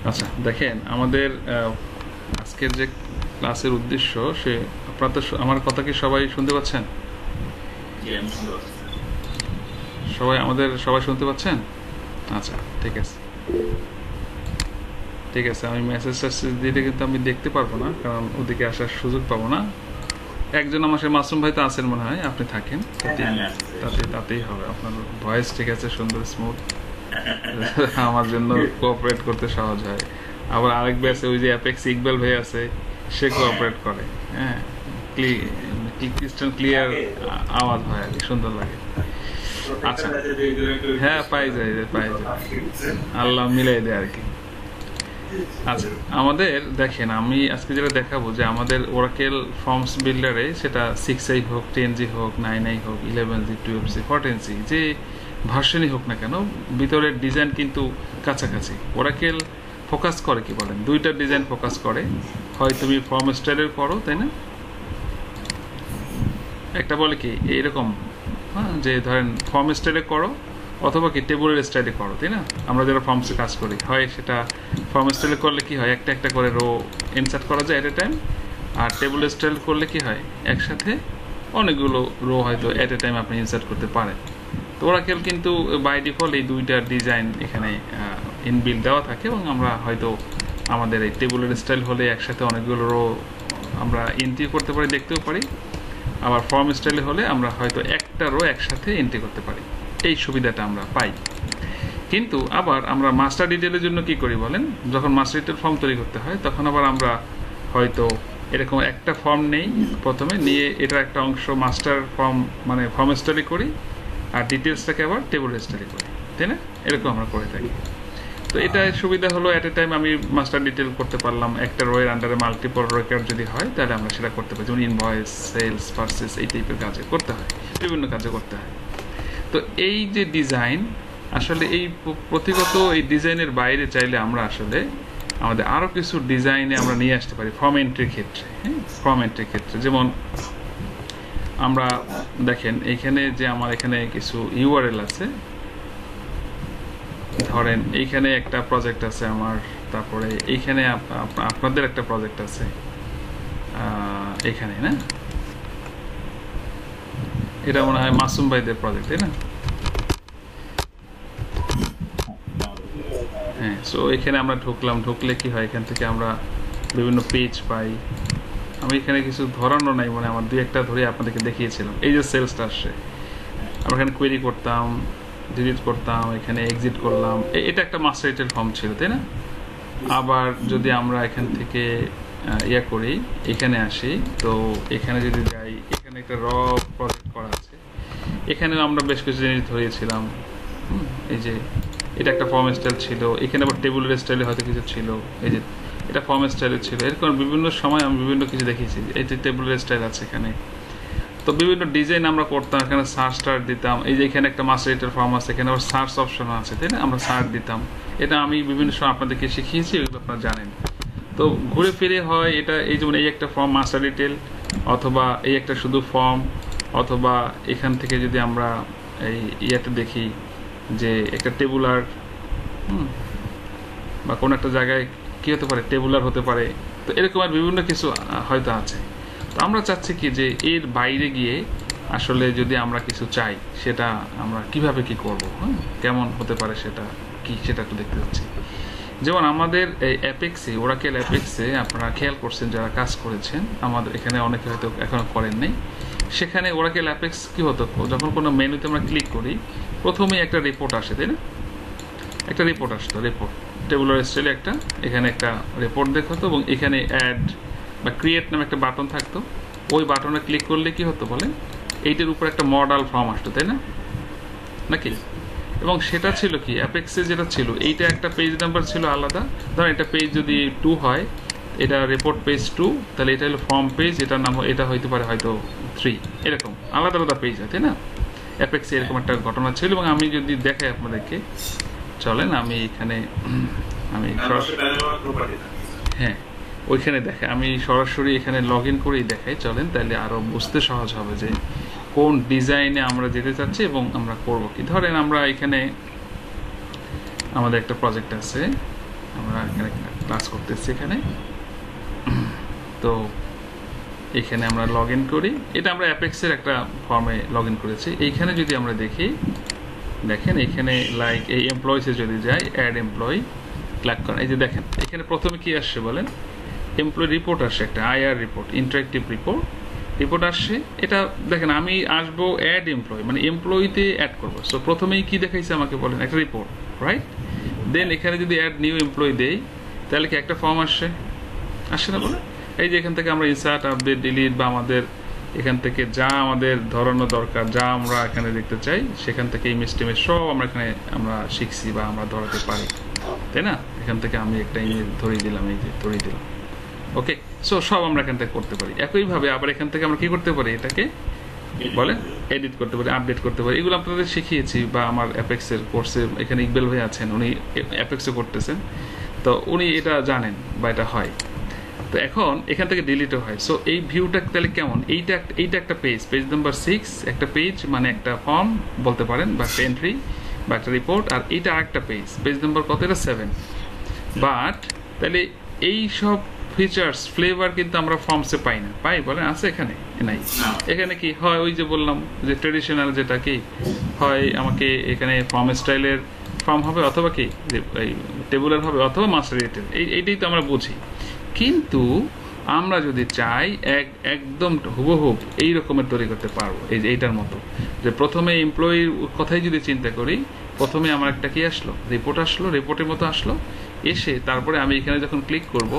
আচ্ছা দেখেন আমাদের আজকের যে ক্লাসের উদ্দেশ্য সে আপনারা আমার কথা কি সবাই শুনতে পাচ্ছেন? সবাই শুনতে পাচ্ছেন? আচ্ছা ঠিক আছে আমি মেসেজ দিলে কিন্তু আমি দেখতে পারবো না, কারণ ওদিকে আসার সুযোগ পাবো না। একজন আমার সাথে মাসুম ভাই তো আছেন মনে হয়, আপনি থাকেন, তাতেই হবে। আপনার ভয়েস ঠিক আছে, সুন্দর স্মুথ, আমার জন্য কোঅপারেট করতে সহজ হয়। আবার আরেক ব্যাচে ওই যে অ্যাপেক্স ইকবাল ভাই আছে, সে কোঅপারেট করে। হ্যাঁ, ক্লিয়ার আওয়াজ হয় আর কি, সুন্দর লাগে। আচ্ছা হ্যাঁ, পাই যায় আল্লাহ মিলাই দেয় আর কি। আচ্ছা আমাদের দেখেন, আমি আজকে যেটা দেখাবো যে আমাদের ওরাকেল ফর্মস বিল্ডারে, সেটা 6i হোক, 10g হোক, 9i হোক, 11g, 12c, 14c, যে ভার্সনই হোক না কেন, ভিতরের ডিজাইন কিন্তু কাছাকাছি। ওরাকেল ফোকাস করে কি বলেন, দুইটা ডিজাইন ফোকাস করে। হয় তুমি ফর্ম স্টাইলের করো, তাই না? একটা বলে কি এইরকম, হ্যাঁ, যে ধরেন ফর্ম স্টাইলে করো, অথবা কি টেবুলের স্টাইলে করো, তাই না? আমরা যারা ফর্মসে কাজ করি, হয় সেটা ফর্ম স্টাইলে করলে কি হয়, একটা একটা করে রো ইনসার্ট করা যায় এট এ টাইম। আর টেবুল স্টাইল করলে কি হয়, একসাথে অনেকগুলো রো হয়তো এট এ টাইম আপনি ইনসার্ট করতে পারেন। তো ওরাকেল কিন্তু বাই ডিফল্ট এই দুইটা ডিজাইন এখানে ইনবিল্ড দেওয়া থাকে, এবং আমরা হয়তো আমাদের এই টেবুলের স্টাইল হলে একসাথে অনেকগুলো রো আমরা এন্ট্রি করতে পারি, দেখতেও পারি। আবার ফর্ম স্টাইলে হলে আমরা হয়তো একটা রো একসাথে এন্ট্রি করতে পারি, এই সুবিধাটা আমরা পাই। কিন্তু আবার আমরা মাস্টার ডিটেলের জন্য কি করি বলেন, যখন মাস্টার ডিটেল ফর্ম তৈরি করতে হয়, তখন আবার আমরা হয়তো এরকম একটা ফর্ম নেই, প্রথমে নিয়ে এটার একটা অংশ মাস্টার ফর্ম মানে ফর্ম স্টাইলে করি, আর ডিটেলসটাকে আবার টেবল স্টাইলে করি, তাই না? এরকম আমরা করে থাকি। তো এটা সুবিধা হলো, অ্যাট এ টাইম আমি মাস্টার ডিটেল করতে পারলাম। একটা রোয়ের আন্ডারে মাল্টিপল রেকর্ড যদি হয়, তাহলে আমরা সেটা করতে পারি, যেমন ইনভয়েস, সেলস, পারচেস, এই টাইপের কাজে করতে হয়, বিভিন্ন কাজে করতে হয়। তো এই যে ডিজাইন, আসলে এই প্রতিগত এই ডিজাইনের বাইরে চাইলে আমরা আসলে আমাদের আরও কিছু ডিজাইনে আমরা নিয়ে আসতে পারি ফর্ম এন্ট্রির ক্ষেত্রে। হ্যাঁ, ফর্ম এন্ট্রির ক্ষেত্রে যেমন আমরা দেখেন এইখানে যে আমার এখানে কিছু ইউআরএল আছে, ধরেন এইখানে একটা প্রজেক্ট আছে আমার, তারপরে এইখানে আপনাদের একটা প্রজেক্ট আছে এখানে, না? এটা মনে হয় মাসুম ভাইদের প্রজেক্ট, তাই না? হ্যাঁ, সো এখানে আমরা ঢুকলে কি হয়, এখান থেকে আমরা বিভিন্ন পেজ পাই। আমি এখানে কিছু ধরানো নাই, মানে আমার দুই একটা ধরে আপনাদেরকে দেখিয়েছিলাম। এই যে সেলসটা আসছে, আমরা এখানে কোয়েরি করতাম, ডিলিট করতাম, এখানে এক্সিট করলাম। এটা একটা মাস্টার ডিটেল ফর্ম ছিল, তাই না? আবার যদি আমরা এখান থেকে ইয়া করি, এখানে আসি, তো এখানে যদি যাই, এখানে একটা র প্রজেক্ট করা আছে, এখানেও আমরা বেশ কিছু জিনিস ধরিয়েছিলাম। এই যে এটা একটা ফর্ম স্টাইল ছিল, এখানে আবার টেবুলের স্টাইলে হয়তো কিছু ছিল, এই যে এটা ফর্ম স্টাইলে ছিল। এরকম বিভিন্ন সময় আমি বিভিন্ন কিছু দেখিয়েছি। এই যে টেবুলের স্টাইল আছে এখানে, তো বিভিন্ন ডিজাইন আমরা করতাম। এখানে সার্চ টার্চ দিতাম। এই যে এখানে একটা মাস্টার ডিটেল ফর্ম আছে, এখানে আবার সার্চ অপশন আছে, তাই না? আমরা সার্চ দিতাম। এটা আমি বিভিন্ন সময় আপনাদেরকে শিখিয়েছি, এগুলো আপনারা জানেন। তো ঘুরে ফিরে হয় এটা, এই যেমন এই একটা ফর্ম মাস্টার ডিটেল, অথবা এই একটা শুধু ফর্ম, অথবা এখান থেকে যদি আমরা এই ইয়েতে দেখি যে একটা টেবুলার, বা কোনো একটা জায়গায় কী হতে পারে, টেবুলার হতে পারে। তো এরকম আর বিভিন্ন কিছু হয়তো আছে। তো আমরা চাচ্ছি কি যে এর বাইরে গিয়ে আসলে যদি আমরা কিছু চাই, সেটা আমরা কিভাবে কি করব, হ্যাঁ, কেমন হতে পারে সেটা কি, সেটা একটু দেখতে যাচ্ছি। যেমন আমাদের এই অ্যাপেক্সে, ওরাকেল অ্যাপেক্সে আপনারা খেয়াল করছেন যারা কাজ করেছেন, আমাদের এখানে অনেকে হয়তো এখনও করেন নাই। সেখানে ওরাকেল অ্যাপেক্স কী হতো, যখন কোনো মেনুতে আমরা ক্লিক করি, প্রথমেই একটা রিপোর্ট আসে, তাই না? একটা রিপোর্ট আসতো, রিপোর্ট টেবুলার স্টাইলে একটা, এখানে একটা রিপোর্ট দেখাতো, এবং এখানে অ্যাড বা ক্রিয়েট নামে একটা বাটন থাকতো। ওই বাটনে ক্লিক করলে কি হতো বলে, এইটার উপর একটা মডেল ফর্ম আসতো, তাই না? নাকি? এবং সেটা ছিল কি, অ্যাপেক্সে যেটা ছিল, এইটা একটা পেজ নাম্বার ছিল আলাদা। ধরেন এটা পেজ যদি 2 হয়, এটা রিপোর্ট পেজ 2, তাহলে এটা হলো ফর্ম পেজ, এটার নাম এটা হইতে পারে হয়তো 3, এরকম আলাদা আলাদা পেজ হয়, তাই না? অ্যাপেক্সে এরকম একটা ঘটনা ছিল। এবং আমি যদি দেখাই আপনাদেরকে, চলেন আমি এখানে হ্যাঁ ওইখানে দেখে আমি সরাসরি এখানে লগ ইন করেই দেখাই, চলেন, তাহলে আরও বুঝতে সহজ হবে যে কোন ডিজাইনে আমরা যেতে চাচ্ছি এবং আমরা করব কি। ধরেন আমরা এখানে আমাদের একটা প্রজেক্ট আছে, আমরা এখানে ক্লাস করতেছি এখানে। তো এখানে আমরা লগ ইন করি, এটা আমরা অ্যাপেক্সের একটা ফর্মে লগ ইন করেছি। এইখানে যদি আমরা দেখি, দেখেন এখানে লাইক এই এমপ্লয়িসে যদি যাই, অ্যাড এমপ্লয়ি ক্লিক করেন, এই যে দেখেন এখানে প্রথমে কি আসছে বলেন, এমপ্লয়ি রিপোর্ট আসছে, একটা আইআর রিপোর্ট, ইন্টারেক্টিভ রিপোর্ট আসছে। এটা দেখেন আমি আসবো অ্যাড এমপ্লয়ি, মানে এমপ্লয়িতে অ্যাড করবো। সো প্রথমেই কি দেখাইছে আমাকে বলেন, একটা রিপোর্ট, রাইট? দেন এখানে যদি অ্যাড নিউ এমপ্লয়ি দেই, তাহলে কি একটা ফর্ম আসছে না বলে? এই যে এখান থেকে আমরা ইনসার্ট, আপডেট, ডিলিট বা আমাদের এখান থেকে যা আমাদের ধরানো দরকার, যা আমরা এখানে দেখতে চাই, সেখান থেকে ইমেজ টিমেজ সব আমরা এখানে আমরা শিখছি বা আমরা ধরাতে পারি, তাই না? এখান থেকে আমি একটা ইমেজ ধরিয়ে দিলাম, এই যে ধরিয়ে দিলাম, ওকে। সো সব আমরা এখান থেকে করতে পারি। একইভাবে আবার এখান থেকে আমরা কি করতে পারি, এটাকে বলেন এডিট করতে পারি, আপডেট করতে পারি। এগুলো আপনাদের শিখিয়েছি, বা আমার অ্যাপেক্সের কোর্সে এখানে ইকবাল ভাই আছেন, উনি অ্যাপেক্সে করতেছেন, তো উনি এটা জানেন বা এটা হয়। তো এখন এখান থেকে ডিলিটও হয়। সো এই ভিউটা তাহলে কেমন, এইটা একটা পেজ নাম্বার 6, একটা পেজ মানে একটা ফর্ম বলতে পারেন, বা একটা এন্ট্রি বা একটা রিপোর্ট। আর এইটা আরেকটা পেজ নাম্বার কত, এটা 7। বাট তাহলে এই সব ফিচার্স ফ্লেভার কিন্তু আমরা ফর্মসে পাই না, পাই বলেন? আছে এখানে? নাই। এখানে কি হয়, ওই যে বললাম যে ট্রেডিশনাল যেটা কি হয়, আমাকে এখানে ফর্ম স্টাইলের ফর্ম হবে, অথবা কি এই টেবুলার হবে, অথবা মাস্টার রেটের, এইটাই তো আমরা বুঝি। কিন্তু আমরা যদি চাই একদম হুবহুব এই রকমের তৈরি করতে পারবো, এই যে এইটার মতো, যে প্রথমে এমপ্লয়ির কথাই যদি চিন্তা করি, প্রথমে আমার একটা কি আসলো, রিপোর্ট আসলো, রিপোর্টের মতো আসলো, এসে তারপরে আমি এখানে যখন ক্লিক করব,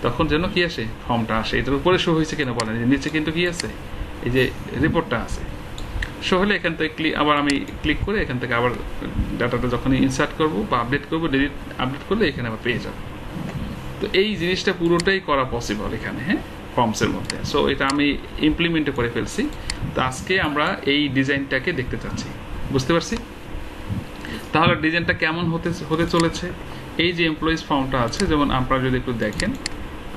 তখন যেন কি আসে, ফর্মটা আসে। এটার উপরে শো হয়েছে কিনা বলেন, নিচে কিন্তু কি আছে, এই যে রিপোর্টটা আছে। শো হলে এখান থেকে আবার আমি ক্লিক করে এখান থেকে আবার ডাটাটা যখন ইনসার্ট করব বা আপডেট করবো, ডিলিট আপডেট করলে এখানে আবার পেয়ে যাবো। তো এই জিনিসটা পুরোটাই করা পসিবল এখানে, হ্যাঁ, ফর্মসের মধ্যে। সো এটা আমি ইমপ্লিমেন্টও করে ফেলছি। তো আজকে আমরা এই ডিজাইনটাকে দেখতে চাচ্ছি, বুঝতে পারছি? তাহলে ডিজাইনটা কেমন হতে চলেছে, এই যে এমপ্লয়িজ ফর্মটা আছে, যেমন আপনারা যদি একটু দেখেন,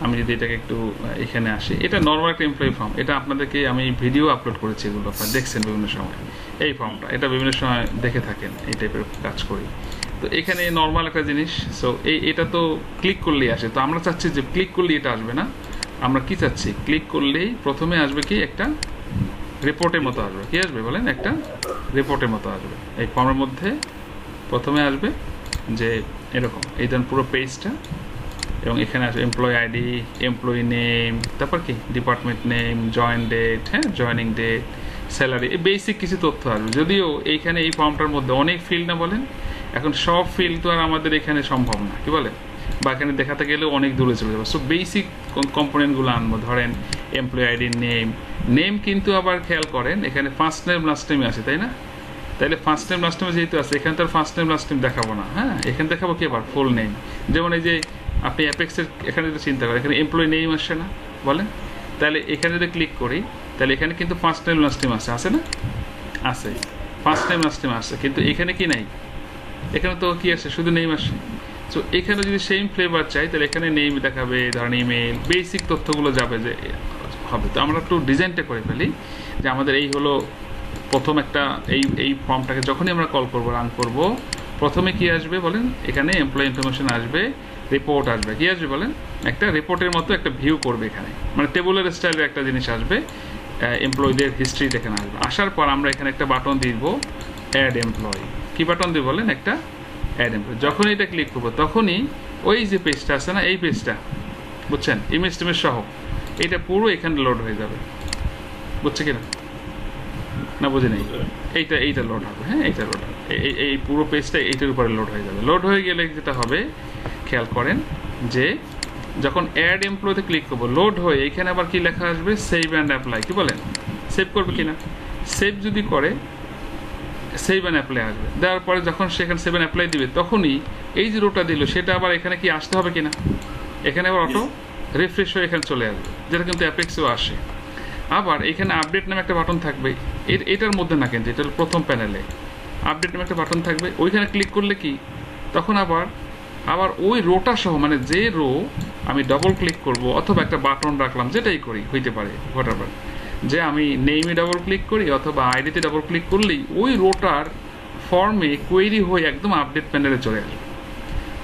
আমি যদি এটাকে একটু এখানে আসি, এটা নর্মাল একটা এমপ্লয়ি ফর্ম। এটা আপনাদেরকে আমি ভিডিও আপলোড করেছি, এগুলো আপনারা দেখছেন বিভিন্ন সময়। এই ফর্মটা এটা বিভিন্ন সময় দেখে থাকেন, এই টাইপের কাজ করি। তো এখানে নর্মাল একটা জিনিস। সো এটা তো ক্লিক করলেই আসে। তো আমরা চাচ্ছি যে ক্লিক করলেই এটা আসবে না, আমরা কি চাচ্ছি, ক্লিক করলেই প্রথমে আসবে কি, একটা রিপোর্টের মতো আসবে। কি আসবে বলেন, একটা রিপোর্টের মতো আসবে। এই ফর্মের মধ্যে প্রথমে আসবে যে এরকম, এই ধরুন পুরো পেজটা, এবং এখানে আসবে এমপ্লয়ি আইডি, এমপ্লয়ি নেম, তারপর কি ডিপার্টমেন্ট নেম, জয়েন ডেট, হ্যাঁ, জয়েনিং ডেট, স্যালারি, এই বেসিক কিছু তথ্য আসবে। যদিও এইখানে এই ফর্মটার মধ্যে অনেক ফিল্ড না বলেন, এখন সব ফিল্ড তো আর আমাদের এখানে সম্ভব না, কি বলে, বা এখানে দেখাতে গেলেও অনেক দূরে চলে যাবে। সো বেসিক কম্পোনেন্টগুলো আনবো। ধরেন এমপ্লয়ি আইডি, নেম কিন্তু আবার খেয়াল করেন এখানে ফার্স্ট নেম লাস্ট নেমে আছে, তাই না? তাহলে ফার্স্ট নেম লাস্ট নেমে যেহেতু আছে, এখানে তো আর ফার্স্ট নেম লাস্ট নেম দেখাবো না, হ্যাঁ, এখানে দেখাবো কি আবার ফুল নেম। যেমন এই যে আপনি অ্যাপেক্সের এখানে যদি চিন্তা করেন, এখানে এমপ্লয়ি নেম আসছে না বলেন, তাহলে এখানে যদি ক্লিক করি, তাহলে এখানে কিন্তু ফার্স্ট নেম লাস্ট নেম আছে না? আছে, ফার্স্ট নেম লাস্ট নেম আছে, কিন্তু এখানে কি নাই, এখানে তো কি আসে, শুধু নেম আসে। সো এখানে যদি সেম ফ্লেভার চাই, তাহলে এখানে নেম দেখাবে, ধরেন ইমেল, বেসিক তথ্যগুলো যাবে যে হবে। তো আমরা একটু ডিজাইনটা করে ফেলি, যে আমাদের এই হলো প্রথম একটা, এই ফর্মটাকে যখনই আমরা কল করবো, রান করব, প্রথমে কি আসবে বলেন, এখানে এমপ্লয়ি ইনফরমেশন আসবে, রিপোর্ট আসবে। কি আসবে বলেন, একটা রিপোর্টের মতো একটা ভিউ করবে এখানে, মানে টেবুলার স্টাইলের একটা জিনিস আসবে, এমপ্লয়ীদের হিস্ট্রি এখানে আসবে। আসার পর আমরা এখানে একটা বাটন দিব, অ্যাড এমপ্লয়ি। কি বাটন দিব বলেন, একটা অ্যাড এমপ্লয়ি। যখন এটা ক্লিক করবো, তখনই ওই যে পেজটা আছে না, এই পেজটা বুঝছেন, ইমেজ টিমেজ সহ, এটা পুরো এখানে লোড হয়ে যাবে। বুঝছে কিনা, না বুঝে নেই? এইটা লোড হবে, হ্যাঁ, এইটা লোড হবে, এই পুরো পেজটা এইটার উপরে লোড হয়ে যাবে। লোড হয়ে গেলে যেটা হবে, খেয়াল করেন যে যখন অ্যাড এমপ্লয়িতে ক্লিক করবো, লোড হয়ে এখানে আবার কি লেখা আসবে, সেভ অ্যান্ড অ্যাপ্লাই। কি বলেন, সেভ করবে কিনা? সেভ যদি করে, সেভ অ্যান্ড অ্যাপ্লাই আসবে। দেওয়ার পরে যখন সেখানে সেভ অ্যান্ড অ্যাপ্লাই দিবে, তখনই এই যে রোটা দিল, সেটা আবার এখানে কি আসতে হবে কিনা, এখানে আবার অটো রিফ্রেশ হয়ে এখানে চলে আসবে, যেটা কিন্তু অ্যাপেক্সেও আসে। আবার এখানে আপডেট নামে একটা বাটন থাকবে, এটার মধ্যে না, কিন্তু এটা প্রথম প্যানেলে আপডেট নামে একটা বাটন থাকবে। ওইখানে ক্লিক করলে কি, তখন আবার ওই রোটা সহ, মানে যে রো আমি ডবল ক্লিক করব, অথবা একটা বাটন রাখলাম, যেটাই করি, হইতে পারে হোয়াটএভার, যে আমি নেমে ডবল ক্লিক করি অথবা আইডিতে ডবল ক্লিক করলেই ওই রোটার ফর্মে কোয়েরি হয়ে একদম আপডেট প্যানেলে চলে আসবে।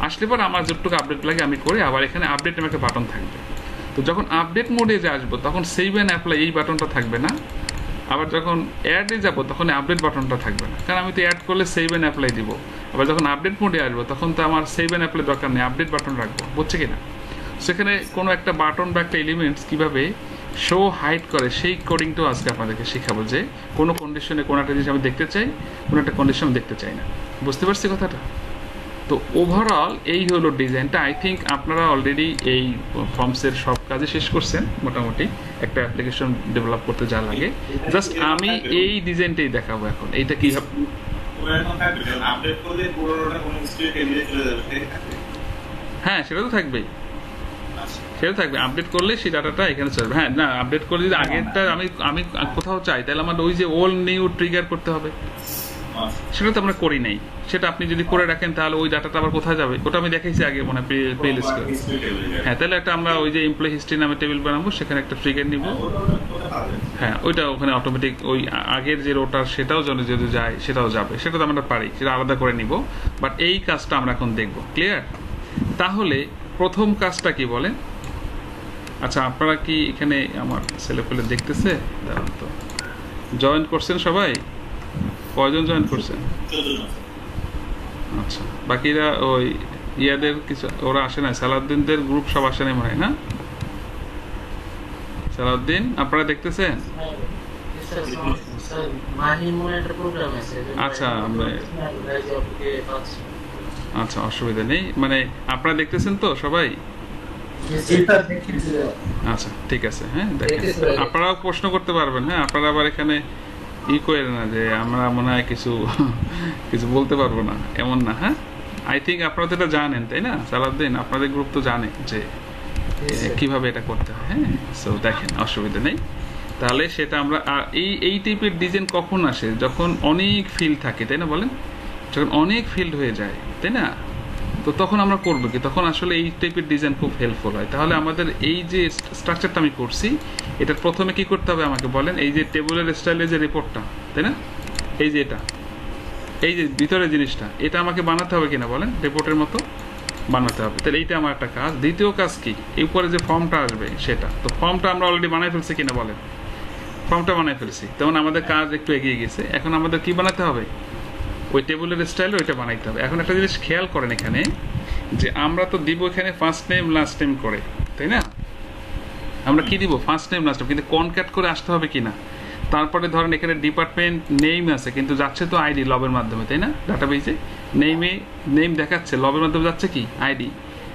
আসলে পর আমার যতটুকু আপডেট লাগে আমি করে আবার এখানে আপডেট নামে একটা বাটন থাকবে। তো যখন আপডেট মোডে যে আসবো তখন সেভ অ্যান্ড অ্যাপ্লাই এই বাটনটা থাকবে না, আবার যখন অ্যাডে যাবো তখন আপডেট বাটনটা থাকবে না, কারণ আমি তো অ্যাড করলে সেভ অ্যান্ড অ্যাপ্লাই দিব। আবার যখন আপডেট মোডে আসবো তখন তো আমার সেভ অ্যান্ড অ্যাপ্লাই দরকার নেই, আপডেট বাটন রাখবো, বুঝছে কিনা? সেখানে কোনো একটা বাটন বা একটা এলিমেন্টস কীভাবে শো হাইড করে সেই কোডিংটাও আজকে আপনাদেরকে শেখাবো, যে কোনো কন্ডিশনে কোনো একটা জিনিস আমি দেখতে চাই, কোনো একটা কন্ডিশন আমি দেখতে চাই না। বুঝতে পারছি কথাটা? তো ওভারঅল এই হলো ডিজাইনটা। আই থিঙ্ক আপনারা অলরেডি এই ফর্মসের সব কাজে শেষ করছেন মোটামুটি, একটা অ্যাপ্লিকেশন ডেভেলপ করতে যা লাগে। জাস্ট আমি এই ডিজাইনটাই দেখাবো এখন, এইটা কি হবে। হ্যাঁ সেটা তো থাকবেই, সেটা থাকবে, আপডেট করলে সেই ডাটাটা এখানে চলবে। হ্যাঁ না, আপডেট করলে যদি আগেরটা আমি আমি কোথাও চাই তাহলে আমার ওই যে ওল্ড নিউ ট্রিগার করতে হবে, সেটা তো আমরা করি নাই। সেটা আপনি যদি করে রাখেন তাহলে ওই ডাটাটা আবার কোথায় যাবে, ওটা আমি দেখাইছি আগে মনে প্লে লিস্ট করে। হ্যাঁ তাহলে একটা আমরা ওই যে এমপ্লয়ি হিস্ট্রি নামে টেবিল বানাবো, সেখানে একটা ট্রিগার নিব। হ্যাঁ ওইটা ওখানে অটোমেটিক ওই আগের যে রোটার সেটাও যদি যায় সেটাও যাবে, সেটা তো আমরা পারি, সেটা আলাদা করে নিব। বাট এই কাজটা আমরা এখন দেখবো, ক্লিয়ার? তাহলে প্রথম কাজটা কি বলেন? আচ্ছা আপনারা কি এখানে আমার ছেলেপেলে দেখতেছে? দাঁড়ান তো, জয়েন করছেন সবাই? কয়জন জয়েন করছেন? আচ্ছা বাকিরা ওই ইয়াদের কিছু ওরা আসে না, সালাউদ্দিনদের গ্রুপ সব আসে নাই মনে হয় না? সালাউদ্দিন আপনারা দেখতেছেন? আচ্ছা আচ্ছা অসুবিধা নেই, মানে আপনারা দেখতেছেন তো সবাই? আচ্ছা ঠিক আছে। হ্যাঁ দেখেন, আপনারাও প্রশ্ন করতে পারবেন। হ্যাঁ আপনারা আবার এখানে করেন না যে আমরা মনে হয় কিছু কিছু বলতে পারবো না, এমন না। হ্যাঁ আই থিঙ্ক আপনারা তো এটা জানেন, তাই না? সালাউদ্দিন আপনাদের গ্রুপ তো জানে যে কিভাবে এটা করতে হয়। হ্যাঁ সো দেখেন অসুবিধা নেই। তাহলে সেটা আমরা এই টাইপের ডিজাইন কখন আসে? যখন অনেক ফিল্ড থাকে, তাই না? বলেন, যখন অনেক ফিল্ড হয়ে যায়, তাই না? তো তখন আমরা করবো কি? তখন আসলে এই টাইপের ডিজাইন খুব হেল্পফুল হয়। তাহলে আমাদের এই যে স্ট্রাকচারটা আমি করছি, এটার প্রথমে কি করতে হবে আমাকে বলেন? এই যে টেবিলের স্টাইলের যে রিপোর্টটা, তাই না? এই যে এটা, এই যে ভিতরের জিনিসটা, এটা আমাকে বানাতে হবে কিনা বলেন? রিপোর্টের মতো বানাতে হবে। তাহলে এইটা আমার একটা কাজ। দ্বিতীয় কাজ কি? এই উপরে যে ফর্মটা আসবে সেটা, তো ফর্মটা আমরা অলরেডি বানাই ফেলছি কিনা বলেন? ফর্মটা বানাই ফেলছি, তখন আমাদের কাজ একটু এগিয়ে গেছে। এখন আমাদের কি বানাতে হবে? ওই টেবিলের স্টাইলে ওইটা বানাইতে হবে। এখন একটা জিনিস খেয়াল করেন এখানে, যে আমরা তো দিব এখানে ফার্স্ট নেম লাস্ট নেম করে, তাই না? আমরা কি দিব? ফার্স্ট নেম লাস্ট নেম, কিন্তু কনক্যাট করে আসতে হবে কিনা। তারপরে ধরেন এখানে ডিপার্টমেন্ট নেম আছে, কিন্তু যাচ্ছে তো আইডি লবের মাধ্যমে, তাই না? ডাটাবেজে নেম দেখাচ্ছে, লবের মাধ্যমে যাচ্ছে কি আইডি।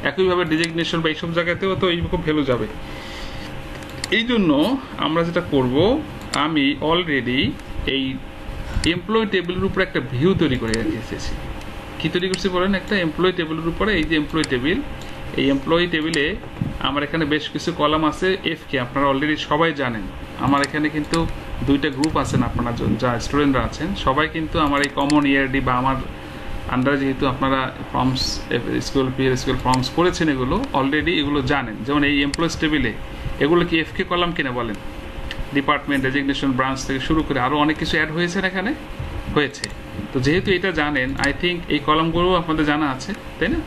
একইভাবে ডিজিগনেশন বা এইসব জায়গাতেও তো এইরকম ভ্যালু যাবে। এই জন্য আমরা যেটা করব, আমি অলরেডি এই এমপ্লয়ি টেবিলের উপরে একটা ভিউ তৈরি করে রেখেছি। কি তৈরি করছি বলেন? একটা এমপ্লয়ি টেবিলের উপরে এই যে এমপ্লয়ি টেবিল, এই এমপ্লয়ি টেবিলে আমার এখানে বেশ কিছু কলাম আছে এফকে, আপনারা অলরেডি সবাই জানেন। আমার এখানে কিন্তু দুইটা গ্রুপ আছেন, আপনারা যা স্টুডেন্টরা আছেন সবাই কিন্তু আমার এই কমন ইয়ারডি বা আমার আন্ডারে যেহেতু আপনারা ফর্মস স্কুল পিএর স্কুল ফর্মস করেছেন, এগুলো অলরেডি এগুলো জানেন। যেমন এই এমপ্লয়িজ টেবিলে এগুলো কি এফকে কলাম কিনা বলেন? ডিপার্টমেন্ট, ডেজিগনেশন, ব্রাঞ্চ থেকে শুরু করে আরও অনেক কিছু অ্যাড হয়েছে এখানে, হয়েছে। তো যেহেতু এটা জানেন, আই থিঙ্ক এই কলামগুলো আপনাদের জানা আছে, তাই না?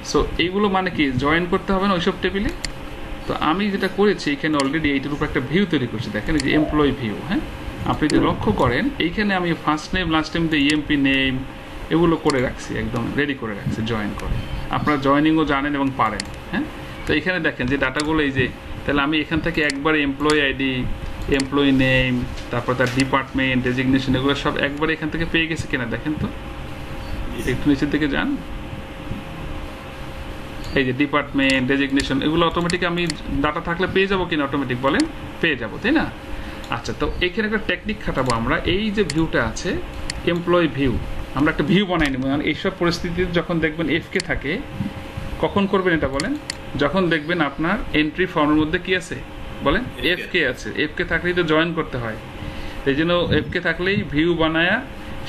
সো এইগুলো মানে কি জয়েন করতে হবে না ওইসব টেবিলে। তো আমি যেটা করেছি এখানে অলরেডি এইটার উপর একটা ভিউ তৈরি করছি, দেখেন এই যে এমপ্লয়ি ভিউ। হ্যাঁ আপনি যদি লক্ষ্য করেন এইখানে আমি ফার্স্ট নেম লাস্ট নেম দিয়ে ইএমপি নেম এগুলো করে রাখছি, একদম রেডি করে রাখছি জয়েন করে। আপনারা জয়েনিংও জানেন এবং পারেন। হ্যাঁ তো এখানে দেখেন যে ডাটাগুলো এই যে, তাহলে আমি এখান থেকে একবারে এমপ্লয়ি আইডি, এমপ্লয়ি নেম, তারপর তার ডিপার্টমেন্ট, ডেজিগনেশন এগুলো সব একবারে এখান থেকে পেয়ে গেছে কিনা দেখেন তো, একটু নিচের দিকে যান। এই যে ডিপার্টমেন্ট, ডেজিগনেশন এগুলো অটোমেটিক আমি ডাটা থাকলে পেয়ে যাবো কিনা? অটোমেটিক বলেন পেয়ে যাবো, তাই না? আচ্ছা তো এখানে একটা টেকনিক খাটাবো আমরা। এই যে ভিউটা আছে এমপ্লয়ি ভিউ, আমরা একটা ভিউ বানাই নেব। এইসব পরিস্থিতিতে যখন দেখবেন এফকে থাকে, কখন করবেন এটা বলেন? যখন দেখবেন আপনার এন্ট্রি ফর্মের মধ্যে কি আছে বলেন? এফকে আছে। এফকে থাকলেই তো জয়েন করতে হয়, এই জন্য এফকে থাকলেই ভিউ বানায়া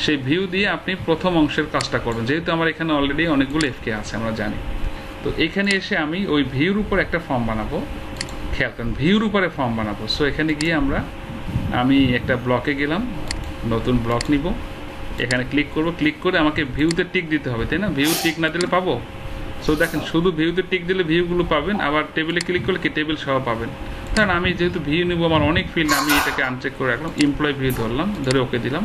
সেই ভিউ দিয়ে আপনি প্রথম অংশের কাজটা করবেন। যেহেতু আমার এখানে অলরেডি অনেকগুলো এফকে আছে আমরা জানি, তো এখানে এসে আমি ওই ভিউর উপর একটা ফর্ম বানাবো। খেয়াল করেন, ভিউর উপরে ফর্ম বানাবো। সো এখানে গিয়ে আমি একটা ব্লকে গেলাম, নতুন ব্লক নিব, এখানে ক্লিক করব। ক্লিক করে আমাকে ভিউতে টিক দিতে হবে, তাই না? ভিউ টিক না দিলে পাবো সো দেখেন শুধু ভিউতে টিক দিলে ভিউগুলো পাবেন, আবার টেবিলে ক্লিক করলে কি টেবিল সহ পাবেন। কারণ আমি যেহেতু ভিউ নিব, আমার অনেক ফিল্ড, আমি এটাকে আনচেক করে রাখলাম, এমপ্লয় ভিউ ধরলাম, ধরে ওকে দিলাম।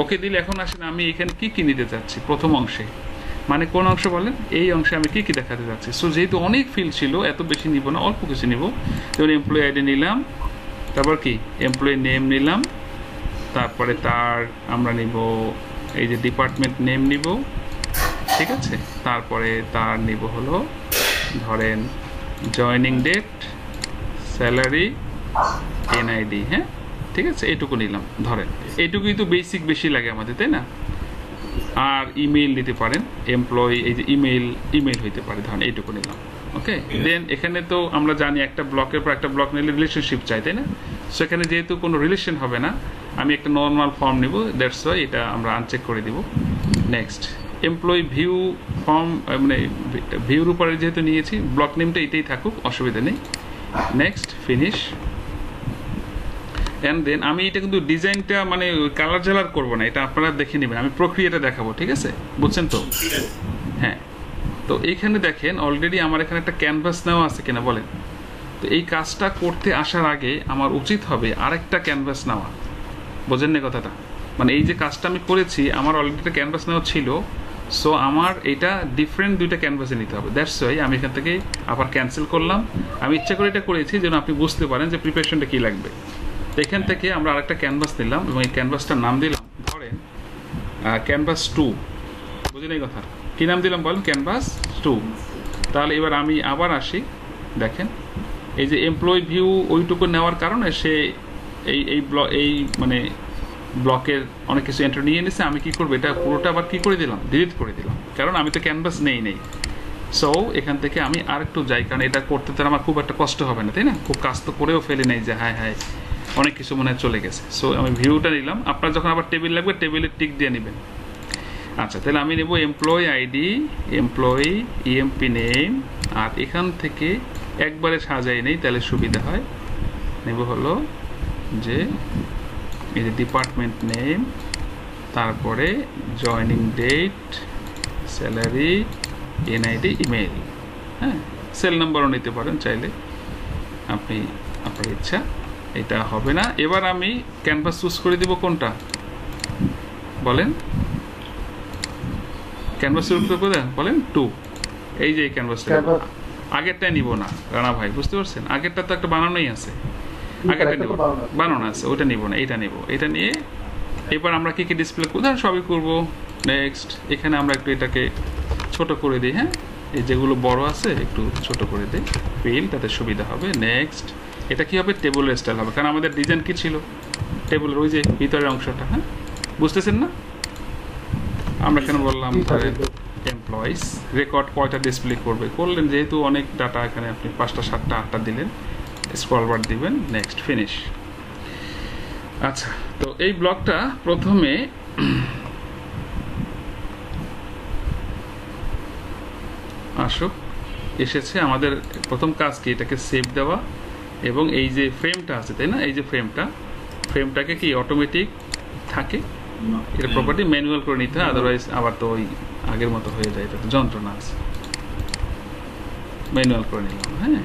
ওকে দিলে এখন আসেন আমি এখানে কী কী নিতে চাচ্ছি প্রথম অংশে, মানে কোন অংশ বলেন, এই অংশে আমি কী কী দেখাতে যাচ্ছি। সো যেহেতু অনেক ফিল্ড ছিল, এত বেশি নিব না, অল্প কিছু নিব। যেমন এমপ্লয়ি আইডি নিলাম, তারপর কি এমপ্লয়ি নেম নিলাম, তারপরে তার আমরা নিব এই যে ডিপার্টমেন্ট নেম নিব, ঠিক আছে। তারপরে তার নিব হলো ধরেন জয়নিং ডেট, স্যালারি, এনআইডি, হ্যাঁ ঠিক আছে, এইটুকু নিলাম ধরেন। এইটুকুই তো বেসিক বেশি লাগে আমাদের, তাই না। আর ইমেইল নিতে পারেন, এমপ্লয়ি এই যে ইমেইল হইতে পারে, ধরেন এইটুকু নিলাম। ওকে, দেন এখানে তো আমরা জানি একটা ব্লকের পর একটা ব্লক নিলে রিলেশনশিপ চাই, তাই না। সেখানে যেহেতু কোনো রিলেশন হবে না, আমি একটা নর্মাল ফর্ম নিব, দ্যাটস ওয়াই এটা আমরা আনচেক করে দিব। নেক্সট এমপ্লয়ি ভিউ ফর্ম, মানে ভিউর উপরে যেহেতু নিয়েছি, ব্লক নেমটা এটাই থাকুক, অসুবিধা নেই। Next finish. অ্যান্ড দেন আমি এটা কিন্তু ডিজাইনটা মানে কালার জ্বালার করবো না, এটা আপনারা দেখে নেবেন, আমি প্রক্রিয়াটা দেখাবো, ঠিক আছে, বুঝছেন তো। হ্যাঁ, তো এইখানে দেখেন অলরেডি আমার এখানে একটা ক্যানভাস নেওয়া আছে কিনা বলেন। তো এই কাজটা করতে আসার আগে আমার উচিত হবে আরেকটা ক্যানভাস নেওয়া, বোঝেন না কথাটা। মানে এই যে কাজটা আমি করেছি, আমার অলরেডি একটা ক্যানভাস নেওয়া ছিল, সো আমার এটা ডিফারেন্ট দুইটা ক্যানভাসে নিতে হবে। দ্যাটস ওয়াই আমি এখান থেকে আবার ক্যান্সেল করলাম। আমি ইচ্ছা করে এটা করেছি যেন আপনি বুঝতে পারেন যে প্রিপারেশনটা কী লাগবে। এখান থেকে আমরা আরেকটা ক্যানভাস নিলাম এবং এই ক্যানভাসটার নাম দিলাম ধরেন ক্যানভাস 2, বুঝলেন এই কথা, কী নাম দিলাম বলেন, ক্যানভাস 2। তাহলে এবার আমি আবার আসি, দেখেন এই যে এমপ্লয়ি ভিউ ওইটুকু নেওয়ার কারণে সে এই মানে ব্লকের অনেক কিছু এন্ট্রি নিয়ে নিছে। আমি কি করবো, এটা পুরোটা আবার কি করে দিলাম, ডিলিট করে দিলাম, কারণ আমি তো ক্যানভাস নেই। সো এখান থেকে আমি আর একটু যাই, কারণ এটা করতে তো আমার খুব একটা কষ্ট হবে না, তাই না। খুব কাজ তো করেও ফেলে নেই যে হায় অনেক কিছু মনে হয় চলে গেছে। সো আমি ভিউটা নিলাম, আপনার যখন আবার টেবিল লাগবে টেবিলে টিক দিয়ে নেবেন। আচ্ছা, তাহলে আমি নেব employee ID, employee EMP name, আর এখান থেকে একবারে সাজাই নেই, তাহলে সুবিধা হয়। নেব হলো যে এই যে ডিপার্টমেন্ট নেম, তারপরে joining date, salary, NID, email, হ্যাঁ সেল নাম্বারও নিতে পারেন চাইলে আপনি, আপনার ইচ্ছা। এটা হবে না। এবার আমি ক্যানভাস চুজ করে দিব কোনটা বলেন, ক্যানভাস চুজ করে বলেন 2। এই যে এই ক্যানভাসটা, আগেরটা নিব না রানা ভাই, বুঝতে পারছেন, আগেরটা তো একটা বানানোই আছে, আগেরটা নিব, বানানো আছে, ওটা নিব না, এইটা নিব। এটা নিয়ে এবার আমরা কি কি ডিসপ্লে কোথায় সবই করব। নেক্সট এখানে আমরা একটু এটাকে ছোট করে দিই, হ্যাঁ এই যেগুলো বড় আছে একটু ছোট করে দিই, ফিল, তাতে সুবিধা হবে। নেক্সট এটা কি হবে, টেবিলের স্টাইল হবে, কারণ আমাদের ডিজাইন কি ছিল, টেবিলের ওই যে ভিতরের অংশটা, হ্যাঁ বুঝতেছেন না। আমরা এখানে বললাম এমপ্লয়িজ রেকর্ড কয়টা ডিসপ্লে করলেন, যেহেতু অনেক ডাটা এখানে আপনি 5টা 7টা 8টা দিলেন, স্ক্রল বার দিবেন, নেক্সট ফিনিশ। আচ্ছা, তো এই ব্লকটা প্রথমে আসুক, এসেছে। আমাদের প্রথম কাজ কি, এটাকে সেভ দেওয়া, এবং এই যে ফ্রেমটা আছে, তাই না, এই যে ফ্রেমটাকে কি অটোমেটিক থাকে, এটা প্রপার্টি ম্যানুয়াল করে নিতে হয়, আদারওয়াইজ আবার তো ওই আগের মতো হয়ে যায়, এটা তো যন্ত্রণা আছে, ম্যানুয়াল করে নিলাম। হ্যাঁ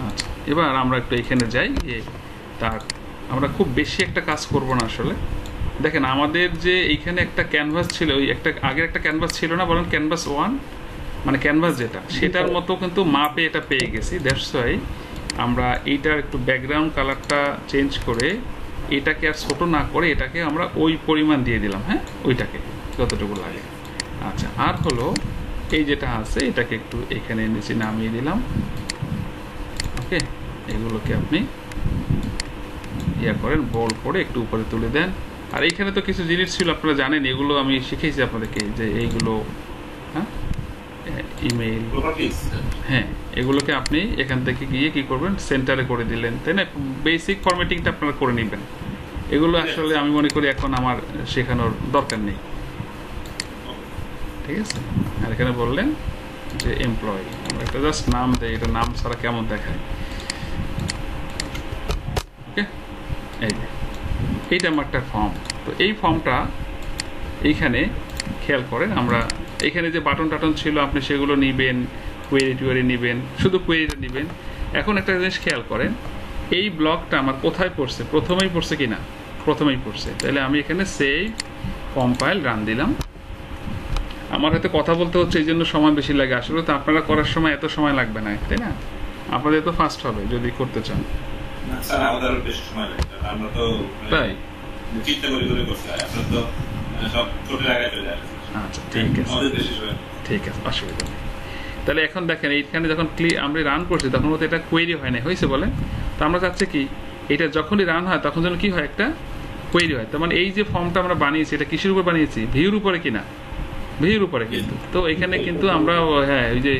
আচ্ছা, এবার আমরা একটু এখানে যাই, তার আমরা খুব বেশি একটা কাজ করব না আসলে। দেখেন আমাদের যে এইখানে একটা ক্যানভাস ছিল, ওই একটা আগের একটা ক্যানভাস ছিল না বলেন, ক্যানভাস 1, মানে ক্যানভাস যেটা সেটার মতো কিন্তু মাপে এটা পেয়ে গেছি। দ্যাটস ওয়াই আমরা এইটার একটু ব্যাকগ্রাউন্ড কালারটা চেঞ্জ করে এটাকে আর ছোটো না করে এটাকে আমরা ওই পরিমাণ দিয়ে দিলাম, হ্যাঁ ওইটাকে যতটুকু লাগে। আচ্ছা, আর হলো এই যেটা আছে এটাকে একটু এখানে নিচে নামিয়ে দিলাম। ওকে, এগুলোকে আপনি ইয়া করেন, বোল্ড করে একটু উপরে তুলে দেন। আর এইখানে তো কিছু জিনিস ছিল আপনারা জানেন, এগুলো আমি শিখেছি আপনাদেরকে, যে এইগুলো হ্যাঁ ইমেইল, হ্যাঁ এগুলোকে আপনি এখান থেকে গিয়ে কি করবেন, সেন্টারে করে দিলেন, তাই না। বেসিক ফরম্যাটিংটা আপনারা করে নেবেন। এগুলো আসলে আমি মনে করি এখন আমার শেখানোর দরকার নেই, ঠিক আছে। আর এখানে বললেন যে এমপ্লয়ি, আমরা একটা জাস্ট নাম দেয়, এটা নাম ছাড়া কেমন দেখায়। ওকে, এই যে এইটা আমার একটা ফর্ম। তো এই ফর্মটা এইখানে খেয়াল করেন, আমরা এখানে যে বাটন টাটন ছিল আপনি সেগুলো নিবেন, কোয়েরি টুয়েরি নেবেন, শুধু কোয়েরিটা নেবেন। এখন একটা জিনিস খেয়াল করেন, এই ব্লকটা আমার কোথায় পড়ছে, প্রথমেই পড়ছে কি না, প্রথমেই পড়ছে। তাহলে আমি এখানে সেভ কম্পাইল রান দিলাম। আমার হয়তো কথা বলতে হচ্ছে এই জন্য সময় বেশি লাগে, আসলে তো আপনারা করার সময় এত সময় লাগবে না, তাই না? আপনাদের তো ফাস্ট হবে যদি করতে চান। তাই আচ্ছা, ঠিক আছে, ঠিক আছে, অসুবিধা নেই। তাহলে এখন দেখেন এইখানে যখন আমরা রান করছি তখন মতো এটা কোয়েরি হয় না, হয়েছে বলেন? তো আমরা চাচ্ছি কি, এটা যখনই রান হয় তখন যেন কি হয়, একটা কোয়েরি হয়। তার মানে এই যে ফর্মটা আমরা বানিয়েছি এটা কিসের উপর বানিয়েছি, ভিউর উপরে কিনা, ভিউর উপরে কিন্তু। তো এখানে কিন্তু আমরা হ্যাঁ ওই যে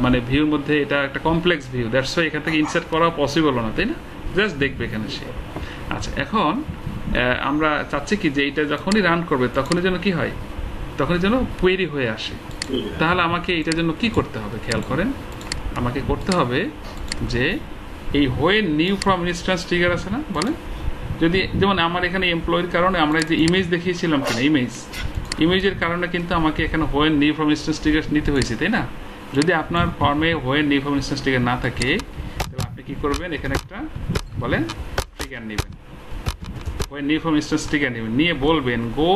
মানে ভিউর মধ্যে এটা একটা কমপ্লেক্স ভিউ, দ্যাটস ওয়াই এখান থেকে ইনসার্ট করা পসিবল না, তাই না? জাস্ট দেখবে এখানে সে। আচ্ছা, এখন আমরা চাচ্ছি কি যে এটা যখনই রান করবে তখনই যেন কি হয়, তখনই যেন কোয়েরি হয়ে আসে। তাহলে আমাকে এটার জন্য কি করতে হবে খেয়াল করেন, আমাকে করতে হবে যে এই when new from instance trigger আছে না, বলেন? যদি যেমন আমার এখানে এমপ্লয়ের কারণে আমরা যে ইমেজ দেখিয়েছিলাম কিনা, ইমেজের কারণে কিন্তু আমাকে এখানে when new from instance trigger নিতে হয়েছে, তাই না? যদি আপনার ফর্মে when new from instance trigger না থাকে তাহলে আপনি কি করবেন, এখানে একটা বলেন ট্রিগার নেবেন, when new from instance trigger নেবেন, নিয়ে বলবেন গো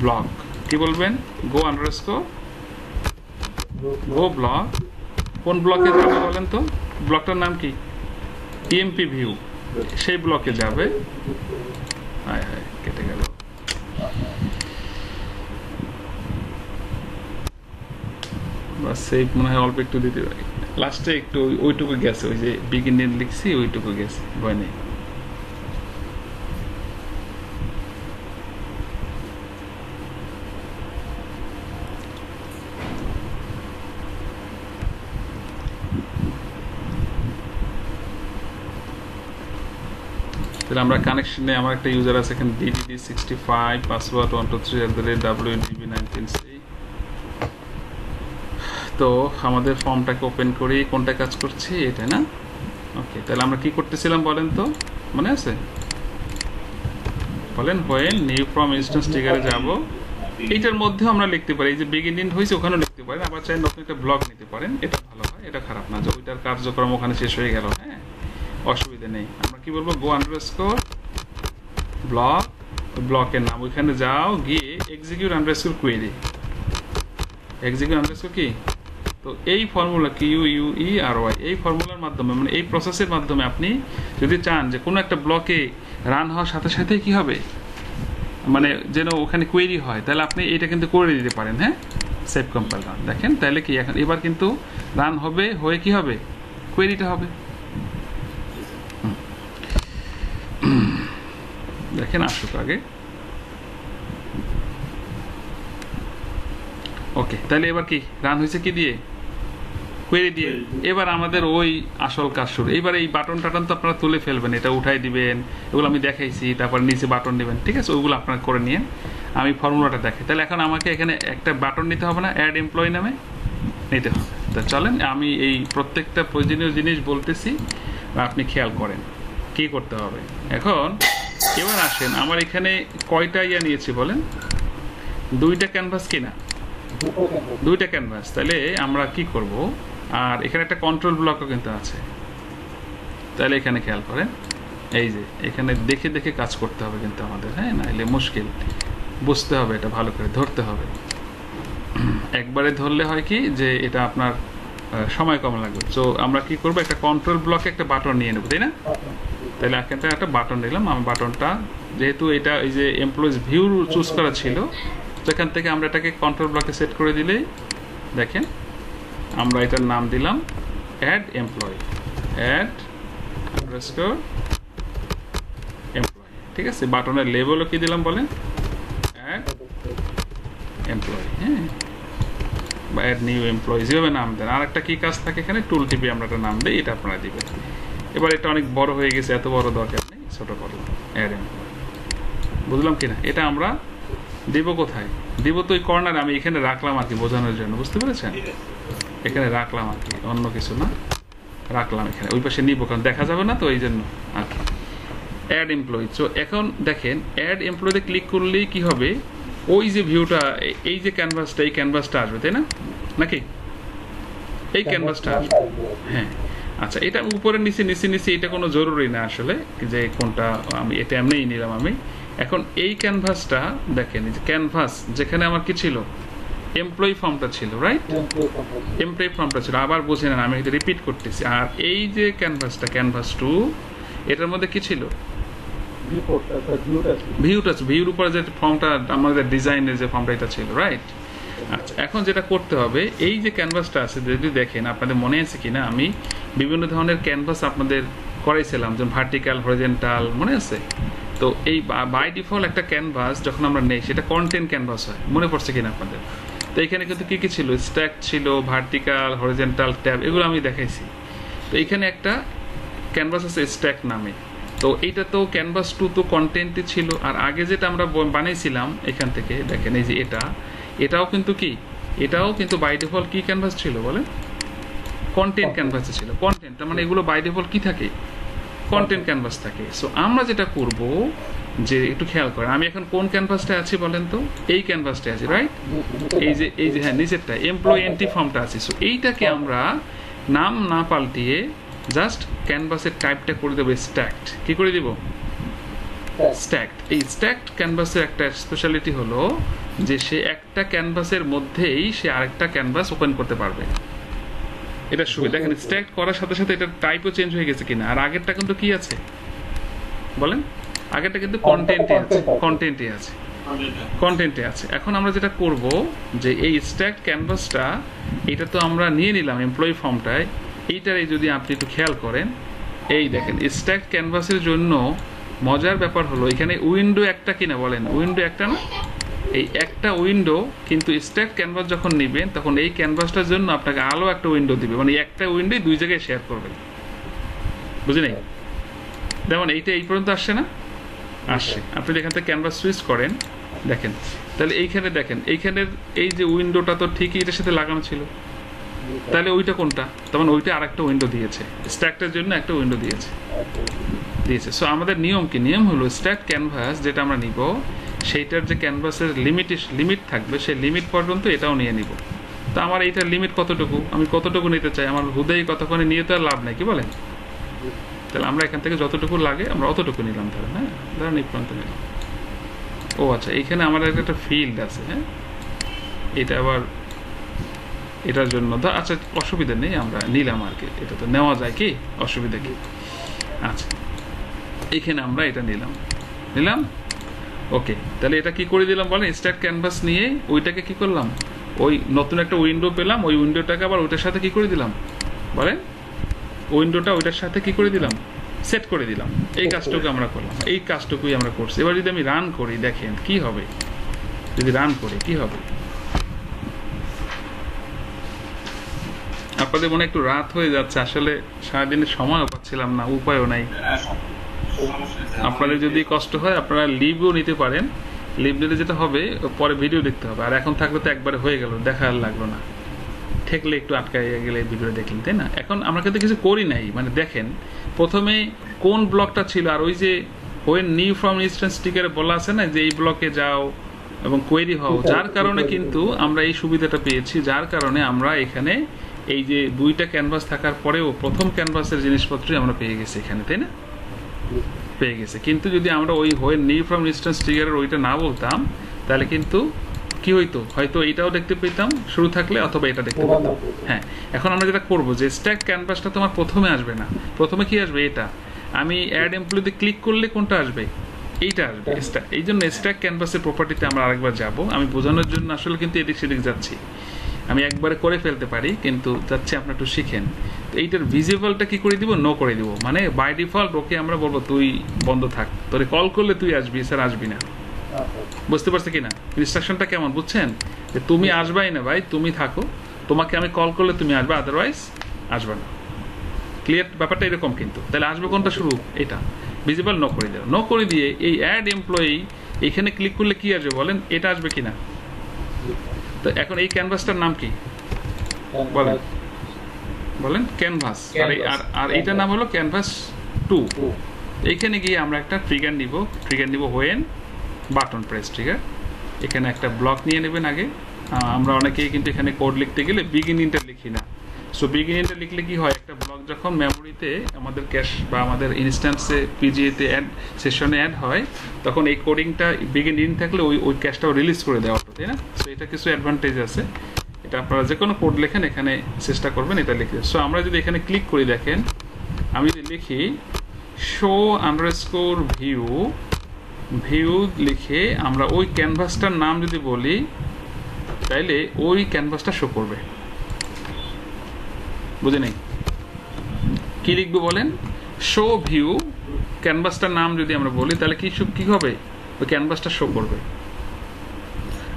ব্লক, কি বলবেন, গো আন্ডারস্কোর গো ব্লক। কোন ব্লকে যাবে বলেন তো, ব্লকটার নাম কি, ইএমপি ভিউ, সেই ব্লকে যাবে। হায় হায় কেটে গেল, সেভ মনে হয় অল্প একটু দিতে পারি, লাস্টে একটু ওইটুকু গেছে, ওই যে বিগিনিং লিখছি ওইটুকু গেছে, ভয় নেই। তাহলে আমরা কানেকশনে আমার একটা ইউজার আছে এখানে DDD65 পাসওয়ার্ড 123@WDB19C। তো আমাদের ফর্মটাকে ওপেন করি, কোনটা কাজ করছি এটা না? ওকে, তাহলে আমরা কি করতেছিলাম বলেন তো, মনে আছে? বলেন হোয়েন নিউ ফ্রম ইনস্ট্যান্স ট্রিগারে যাব, এইটার মধ্যেও আমরা লিখতে পারি, এই যে বিগিনিং হয়েছে ওখানেও লিখতে পারেন, আবার চাই নতুন একটা ব্লক নিতে পারেন, এটা ভালো হয়, এটা খারাপ না যে ওইটার কার্যক্রম ওখানে শেষ হয়ে গেল, হ্যাঁ অসুবিধা নেই। আমরা কি বলবো, গো আন্ডারস্কোর ব্লক, ব্লকের নাম, ওইখানে যাও, গিয়ে execute underscore query, execute underscore কি, তো এই ফর্মুলা QUERY, এই ফর্মুলার মাধ্যমে মানে এই প্রসেসের মাধ্যমে আপনি যদি চান যে কোনো একটা ব্লকে রান হওয়ার সাথে সাথে কি হবে, মানে যেন ওখানে কোয়েরি হয়, তাহলে আপনি এটা কিন্তু করে দিতে পারেন। হ্যাঁ, সেভ কম্পাইল রান, দেখেন তাহলে কি এখন এবার কিন্তু রান হবে, হয়ে কি হবে, কোয়েরিটা হবে। দেখেন আসুক আগে, ওকে, তাহলে এবার কি রান হয়েছে কি দিয়ে, কোয়েরি দিয়ে। এবার আমাদের ওই আসল কাজ শুরু। এবার এই বাটন টাটন তো আপনারা তুলে ফেলবেন, এটা উঠাই দিবেন, এগুলো আমি দেখাইছি, তারপর নিচে বাটন নেবেন, ঠিক আছে, ওইগুলো আপনারা করে নিন, আমি ফর্মুলাটা দেখাই। তাহলে এখন আমাকে এখানে একটা বাটন নিতে হবে না, অ্যাড এমপ্লয়ি নামে নিতে হবে। তো চলেন আমি এই প্রত্যেকটা প্রয়োজনীয় জিনিস বলতেছি, আপনি খেয়াল করেন কি করতে হবে। এখন এবার আসেন, আমার এখানে কয়টা ইয়া নিয়েছি বলেন, দুইটা ক্যানভাস কিনা, দুইটা ক্যানভাস। তাহলে আমরা কি করব, আর এখানে একটা কন্ট্রোল ব্লকও কিন্তু আছে, তাহলে এখানে খেয়াল করেন, এই যে এখানে দেখে দেখে কাজ করতে হবে কিন্তু আমাদের, হ্যাঁ, নাহলে মুশকিল, বুঝতে হবে, এটা ভালো করে ধরতে হবে। একবারে ধরলে হয় কি যে এটা আপনার সময় কম লাগবে। তো আমরা কি করব, একটা কন্ট্রোল ব্লকে একটা বাটন নিয়ে নেব, তাই না? তাহলে এখানটা একটা বাটন নিলাম, আমার বাটনটা যেহেতু এটা এই যে এমপ্লয়িজ ভিউ চুজ করা ছিল, সেখান থেকে আমরা এটাকে কন্ট্রোল ব্লকে সেট করে দিলেই দেখেন আমরা এটার নাম দিলাম add employee, add underscore employee, ঠিক আছে। বাটনের লেবেলও কি দিলাম বলেন, অ্যাড এমপ্লয়ি, হ্যাঁ, বা অ্যাড নিউ এমপ্লয়ি, যেভাবে নাম দেন। আর একটা কি কাজ থাকে এখানে, টুল টিপে আমরা একটা নাম দিই, এটা আপনারা দিবেন। এবার এটা অনেক বড় হয়ে গেছে, এত বড় দরকার নেই, ছোট করলাম, অ্যাড এমপ্লয়ি, বুঝলাম কিনা? এটা আমরা দিব কোথায়, দিব তো ওই কর্নারে, আমি এখানে রাখলাম আর কি বোঝানোর জন্য, বুঝতে পেরেছেন? এখানে রাখলাম আর কি, অন্য কিছু না, রাখলাম এখানে, ওই পাশে নিব কারণ দেখা যাবে না তো, এই জন্য আর কি। অ্যাড এমপ্লয়ি, তো এখন দেখেন অ্যাড এমপ্লয়িতে ক্লিক করলেই কি হবে, ওই যে ভিউটা, এই যে ক্যানভাসটা, এই ক্যানভাসটা আসবে, তাই না, নাকি? এই ক্যানভাসটা আসবে। হ্যাঁ আচ্ছা, এটা আমি উপরে নিচে এটা কোনো জরুরি না আসলে যে কোনটা, আমি এটা এমনিই নিলাম আমি। এখন এই ক্যানভাসটা দেখেন, এই যে ক্যানভাস যেখানে আমার কি ছিল, এমপ্লয়ি ফর্মটা ছিল, রাইট? এমপ্লয়ি ফর্মটা ছিল, আবার বুঝে নেন আমি এটা রিপিট করতেছি। আর এই যে ক্যানভাসটা, ক্যানভাস 2, এটার মধ্যে কি ছিল, ভিউর উপরে যে ফর্মটা আমাদের ডিজাইনের যে ফর্মটা এটা ছিল, রাইট? আচ্ছা, এখন যেটা করতে হবে, এই যে ক্যানভাসটা আছে যদি দেখেন আপনাদের মনে আছে কিনা, আমি বিভিন্ন ধরনের ক্যানভাস আপনাদের করাইছিলাম, যেমন ভার্টিক্যাল, হরিজেন্টাল, মনে আছে? তো এই বাই ডিফল্ট একটা ক্যানভাস যখন আমরা নেই সেটা কন্টেন্ট ক্যানভাস হয়, মনে পড়ছে কিনা আপনাদের? তো এখানে কিন্তু কি কি ছিল, স্ট্যাক ছিল, ভার্টিক্যাল, হরিজেন্টাল, ট্যাব, এগুলো আমি দেখাইছি। তো এখানে একটা ক্যানভাস আছে স্ট্যাক নামে, তো এইটা তো ক্যানভাস 2 তো কন্টেন্টই ছিল। আর আগে যেটা আমরা বানাইছিলাম এখান থেকে দেখেন, এই যে এটাও কিন্তু কি, এটাও কিন্তু বাই ডিফল্ট কি ক্যানভাস ছিল বলেন, কন্টেন্ট ক্যানভাসে ছিল। কন্টেন্ট তার মানে এগুলো বাই ডিফল্ট কি থাকে, কন্টেন্ট ক্যানভাস থাকে। সো আমরা যেটা করব যে একটু খেয়াল করেন, আমি এখন কোন ক্যানভাসটা আছি বলেন তো, এই ক্যানভাসটা আছি, রাইট? এই যে হ্যাঁ নিচেরটা এমপ্লয়ি এন্ট্রি ফর্মটা আছে। সো এইটাকে আমরা নাম না পাল্টিয়ে জাস্ট ক্যানভাসের টাইপটা করে দেবো স্ট্যাকড। কি করে দিব, স্ট্যাকড। এই স্ট্যাকড ক্যানভাসের একটা স্পেশালিটি হলো যে সে একটা ক্যানভাসের মধ্যেই সে আরেকটা ক্যানভাস ওপেন করতে পারবে। এটা সুবিধা। দেখেন স্ট্যাকড করার সাথে সাথে এটার টাইপও চেঞ্জ হয়ে গেছে কিনা। আর আগেরটা কিন্তু কি আছে বলেন, আগেরটা কিন্তু কন্টেন্টে আছে। এখন আমরা যেটা করব যে এই স্ট্যাকড ক্যানভাসটা, এটা তো আমরা নিয়ে নিলাম এমপ্লয়ি ফর্মটায়, এইটারে যদি আপনি একটু খেয়াল করেন, এই দেখেন স্ট্যাকড ক্যানভাসের জন্য মজার ব্যাপার হলো এখানে উইন্ডো একটা কিনা বলেন, উইন্ডো একটা না, এই একটা উইন্ডো কিন্তু স্ট্যাকড ক্যানভাস যখন নেবেন তখন এই ক্যানভাসটার জন্য আপনাকে আলো একটা উইন্ডো দিবে, মানে একটা উইন্ডো দুই জায়গায় শেয়ার করবেন, বুঝি নাই? যেমন এইটা এই পর্যন্ত আসছে না, আসছে। আপনি এখান থেকে ক্যানভাস সুইচ করেন, দেখেন তাহলে এইখানে দেখেন, এইখানের এই যে উইন্ডোটা তো ঠিকই এটার সাথে লাগানো ছিল, তাহলে ওইটা কোনটা, তখন ওইটা আরেকটা উইন্ডো দিয়েছে, স্ট্যাকটার জন্য একটা উইন্ডো দিয়েছে। সো আমাদের নিয়ম কি, নিয়ম হলো স্ট্যাক ক্যানভাস যেটা আমরা নিব সেইটার যে ক্যানভাসের লিমিট থাকবে সেই লিমিট পর্যন্ত এটাও নিয়ে নিব। তো আমার এইটার লিমিট কতটুকু, আমি কতটুকু নিতে চাই, আমার হুদাই কতক্ষণে নিয়ে তো আর লাভ নাই, কি বলেন? তাহলে আমরা এখান থেকে যতটুকু লাগে আমরা অতটুকু নিলাম, ধরেন হ্যাঁ, ধরেন এই পর্যন্ত নিলাম। ও আচ্ছা, এইখানে আমাদের একটা ফিল্ড আছে, হ্যাঁ এটা আবার এটার জন্য আচ্ছা অসুবিধা নেই, আমরা নিলাম আর কি, এটা তো নেওয়া যায়, কি অসুবিধা কি? আচ্ছা এখানে আমরা এটা নিলাম ওকে। তাহলে এটা কি করে দিলাম বলেন, স্ট্যাক ক্যানভাস নিয়ে ওইটাকে কি করলাম, ওই নতুন একটা উইন্ডো পেলাম, ওই উইন্ডোটাকে আবার ওইটার সাথে কি করে দিলাম বলেন, উইন্ডোটা ওইটার সাথে কি করে দিলাম, সেট করে দিলাম। এই কাজটুকু আমরা করলাম, এই কাজটুকুই আমরা করছি। এবার যদি আমি রান করি দেখেন কি হবে, যদি রান করি কি হবে। আপনাদের মনে একটু রাত হয়ে যাচ্ছে, আসলে সারাদিনের সময়ও পাচ্ছিলাম না, উপায়ও নাই। আপনাদের যদি কষ্ট হয় আপনারা লিভও নিতে পারেন, লিভ নিলে যেটা হবে পরে ভিডিও দেখতে হবে, আর এখন থাকলে তো একবারে হয়ে গেল, দেখা আর লাগলো না, ঠেকলে একটু আটকায় গেলে ভিডিও দেখলেন, তাই না? এখন আমরা কিন্তু কিছু করি নাই, মানে দেখেন প্রথমে কোন ব্লকটা ছিল, আর ওই যে ওই নিউ ফ্রম ইনস্ট্যান্স স্টিকারে বলা আছে না যে এই ব্লকে যাও এবং কোয়েরি হও, যার কারণে কিন্তু আমরা এই সুবিধাটা পেয়েছি, যার কারণে আমরা এখানে এই যে দুইটা ক্যানভাস থাকার পরেও প্রথম ক্যানভাসের জিনিসপত্রই আমরা পেয়ে গেছি এখানে, তাই না? পেয়ে গেছে। কিন্তু যদি আমরা ওই নিউ ফ্রম ইনস্ট্যান্স ট্রিগারের ওইটা না বলতাম তাহলে কিন্তু কি হইতো, হয়তো এইটাও দেখতে পেতাম শুরু থাকলে, অথবা এটা দেখতে পেতাম। হ্যাঁ, এখন আমরা যেটা করবো যে স্ট্যাক ক্যানভাসটা তোমার প্রথমে আসবে না, প্রথমে কি আসবে, এটা আমি অ্যাড এমপ্লয়িতে ক্লিক করলে কোনটা আসবে, এইটা আসবে স্ট্যাক। এই জন্য স্ট্যাক ক্যানভাসের প্রপার্টিতে আমরা আরেকবার যাব, আমি বোঝানোর জন্য আসলে কিন্তু এদিক সেদিক যাচ্ছি, আমি একবারে করে ফেলতে পারি কিন্তু যাচ্ছে আপনারা একটু শিখেন। তো এইটার ভিজিবলটা কি করে দিব, নো করে দিব, মানে বাই ডিফল্ট ওকে আমরা বলবো তুই বন্ধ থাক, তোরে কল করলে তুই আসবি, স্যার আসবি না। বুঝতে পারছে কিনা ইনস্ট্রাকশনটা কেমন, বুঝছেন? যে তুমি আসবাই না ভাই, তুমি থাকো, তোমাকে আমি কল করলে তুমি আসবে, আদারওয়াইজ আসবে না। ক্লিয়ার ব্যাপারটা এরকম। কিন্তু তাহলে আসবে কোনটা শুরু, এটা ভিজিবল নো করে দেওয়া, নো করে দিয়ে এই অ্যাড এমপ্লয়ি এখানে ক্লিক করলে কি আসবে বলেন, এটা আসবে কিনা। তো এখন এই ক্যানভাসটার নাম কি বলেন, বলেন ক্যানভাস, আর এইটার নাম হলো ক্যানভাস 2। এইখানে গিয়ে আমরা একটা ট্রিগার নিব হোয়েন বাটন প্রেস ট্রিগার। এখানে একটা ব্লক নিয়ে নেবেন আগে, আমরা অনেকেই কিন্তু এখানে কোড লিখতে গেলে বিগিনিংটা লিখি না, সো বিগিনিংটা লিখলে কি হয়, একটা ব্লক যখন মেমোরিতে আমাদের ক্যাশ বা আমাদের ইনস্ট্যান্সে পিজিএতে অ্যাড সেশনে অ্যাড হয়, তখন এই কোডিংটা বিগিনিং থাকলে ওই ক্যাশটাও রিলিজ করে দেওয়া হতো, তাই না? সো এটা কিছু অ্যাডভান্টেজ আছে। এটা আপনারা যে কোনো কোড লেখেন এখানে চেষ্টা করবেন এটা লিখতে। সো আমরা যদি এখানে ক্লিক করি, দেখেন আমি যদি লিখি শো আন্ডারস্কোর ভিউ ভিউ লিখে আমরা ওই ক্যানভাসটার নাম যদি বলি, তাইলে ওই ক্যানভাসটা শো করবে। বুঝে নেই কি লিখবো বলেন? শো ভিউ, ক্যানভাসটার নাম যদি আমরা বলি তাহলে কি হবে, ওই ক্যানভাসটা শো করবে।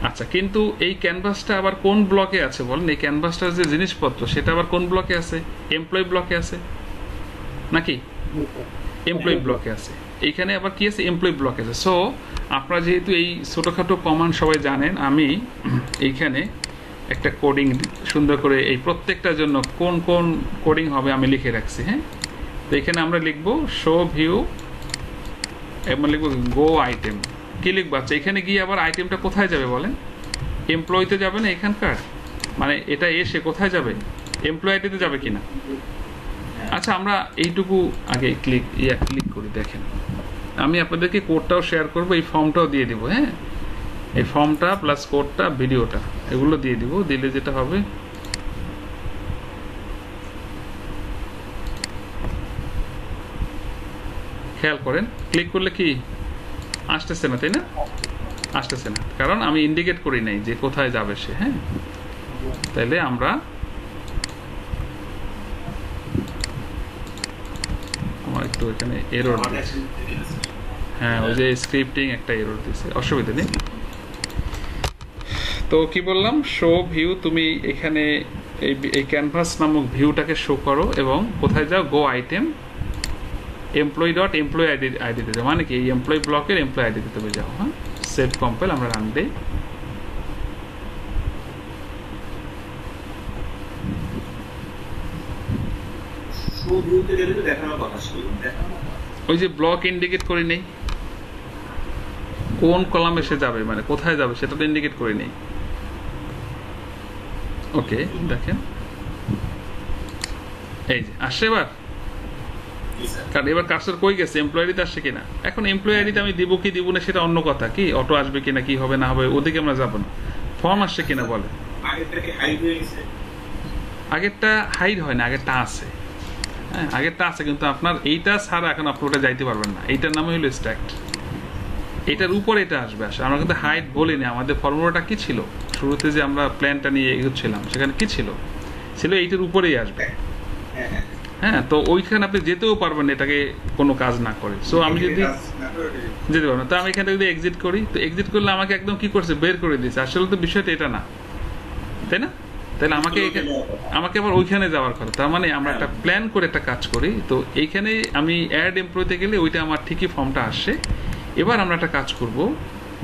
আচ্ছা, কিন্তু এই ক্যানভাসটা আবার কোন ব্লকে আছে বলেন? এই ক্যানভাসটার যে জিনিসপত্র সেটা আবার কোন ব্লকে আছে? এমপ্লয়ি ব্লকে আছে নাকি? এমপ্লয়ি ব্লকে আছে। এইখানে আবার কি আছে? এমপ্লয়ি ব্লকে আছে। সো আপনারা যেহেতু এই ছোটোখাটো কমান্ড সবাই জানেন, আমি এইখানে একটা কোডিং সুন্দর করে এই প্রত্যেকটার জন্য কোন কোন কোডিং হবে আমি লিখে রাখছি। হ্যাঁ, তো এখানে আমরা লিখবো শো ভিউ এবং লিখবো গো আইটেম। কি লিখবো? আচ্ছা, এখানে গিয়ে আবার আইটেমটা কোথায় যাবে বলেন? এমপ্লয়িতে যাবে না এখানকার, মানে এটা এসে কোথায় যাবে? এমপ্লয়ি আইডিতে যাবে কিনা? আচ্ছা, আমরা এইটুকু আগে ক্লিক করি। দেখেন আমি আপনাদেরকে কোডটাও শেয়ার করবো, এই ফর্মটাও দিয়ে দিব। হ্যাঁ, এই ফর্মটা প্লাস কোডটা ভিডিওটা এগুলো দিয়ে দিব। দিলে যেটা হবে, খেয়াল করেন, ক্লিক করলে কি আসতেছে না, তাই না? আসতেছে না, কারণ আমি ইন্ডিকেট করি নাই যে কোথায় যাবে সে। হ্যাঁ, তাইলে আমরা আমার একটু এখানে এরর, হ্যাঁ ওই যে স্ক্রিপ্টিং একটা এরর দিছে, অসুবিধা নেই। তো কি বললাম, শো ভিউ, তুমি এখানে এই ক্যানভাস নামক ভিউটাকে শো করো এবং কোথায় যাও? গো আইটেম এমপ্লয়ি ডট এমপ্লয়ি আইডিতে যাও, মানে কি এই এমপ্লয়ি ব্লকের এমপ্লয়ি আইডিতে তুমি যাও। হ্যাঁ, সেভ কম্পাইল, আমরা রান দেই। ওই যে ব্লক ইন্ডিকেট করি নেই, কোন কলামে সে যাবে, মানে কোথায় যাবে সেটা তো ইন্ডিকেট করি নেই। ওকে, দেখেন এই যে আসছে এবার, কারণ এবার কার্সর কই গেছে? এমপ্লয়ি আইডিতে আসছে কিনা? এখন এমপ্লয়ি আইডিতে আমি দিব কি দিব না সেটা অন্য কথা, কি অটো আসবে কিনা কি হবে না হবে ওদিকে আমরা যাবো না। ফর্ম আসছে কিনা বলে? আগেরটা হাইড হয় না, আগেরটা আছে। হ্যাঁ, আগেরটা আছে, কিন্তু আপনার এইটা ছাড়া এখন আপনি ওটা যাইতে পারবেন না। এইটার নামে হলো স্ট্যাক্ট, এটার উপরে এটা আসবে। আসে আমরা কিন্তু হাইড বলিনি। আমাদের ফর্মুলাটা কি ছিল শুরুতে, যে আমরা প্ল্যানটা নিয়ে এগোচ্ছিলাম, সেখানে কি ছিল? এইটার উপরেই আসবে। হ্যাঁ, তো ওইখানে আপনি যেতেও পারবেন এটাকে কোনো কাজ না করে। সো আমি যদি যেতে পারবো না, তো আমি এখানে যদি এক্সিট করি, তো এক্সিট করলে আমাকে একদম কি করছে? বের করে দিয়েছে। আসলে তো বিষয়টা এটা না, তাই না? তাহলে আমাকে আবার ওইখানে যাওয়ার কথা। তার মানে আমরা একটা প্ল্যান করে একটা কাজ করি। তো এইখানে আমি অ্যাড এমপ্লয়িতে গেলে ওইটা আমার ঠিকই ফর্মটা আসছে। এবার আমরা একটা কাজ করব,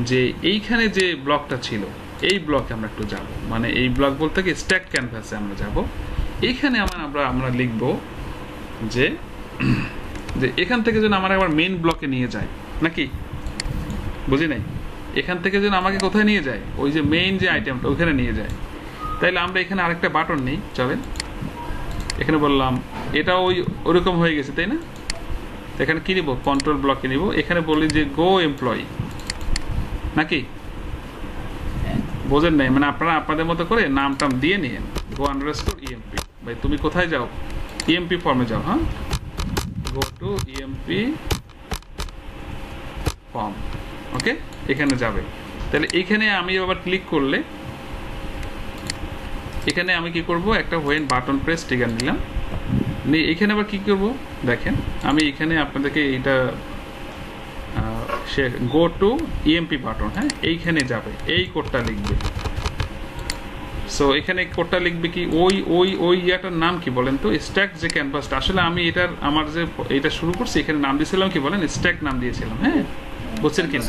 যে এইখানে যে ব্লকটা ছিল এই ব্লকে আমরা একটু যাব, মানে এই ব্লক বলতে কি স্ট্যাক ক্যানভাসে আমরা যাব। এইখানে আমরা লিখব যে এখান থেকে যেন আমার একবার মেইন ব্লকে নিয়ে যায়, নাকি? বুঝি নাই, এখান থেকে যেন আমাকে কোথায় নিয়ে যায়? ওই যে মেইন যে আইটেমটা ওইখানে নিয়ে যায়। তাইলে আমরা এখানে আরেকটা বাটন নেই, চলেন। এখানে বললাম এটা ওরকম হয়ে গেছে, তাই না? এখানে কি নিব? কন্ট্রোল ব্লকে নিব। এখানে বলি যে গো এমপ্লয়ি, নাকি? বোঝেন নাই, মানে আপনারা আপনাদের মতো করে নাম টাম দিয়ে নিন। গো আন্ডারস্কোর ইএমপি, ভাই তুমি কোথায় যাও? ইএমপি ফর্মে যাও। হ্যাঁ, গো টু ইএমপি ফর্ম। ওকে, এখানে যাবে। তাহলে এইখানে আমি আবার ক্লিক করলে এখানে আমি কি করব? একটা হোয়েন বাটন প্রেস ট্রিগার নিলাম। এখানে আবার কি করব? দেখেন আমি এখানে আপনাদেরকে এইটা গো টু ইএমপি বাটন, হ্যাঁ এইখানে যাবে, এই কোডটা লিখবে। সো এখানে কোডটা লিখবে কি? ওই ইয়াটার নাম কি বলেন তো? স্ট্যাক যে ক্যানভাসটা, আসলে আমি আমার যে এটা শুরু করছি এখানে নাম দিয়েছিলাম কি বলেন? স্ট্যাক নাম দিয়েছিলাম। হ্যাঁ, বুঝছেন কিনা?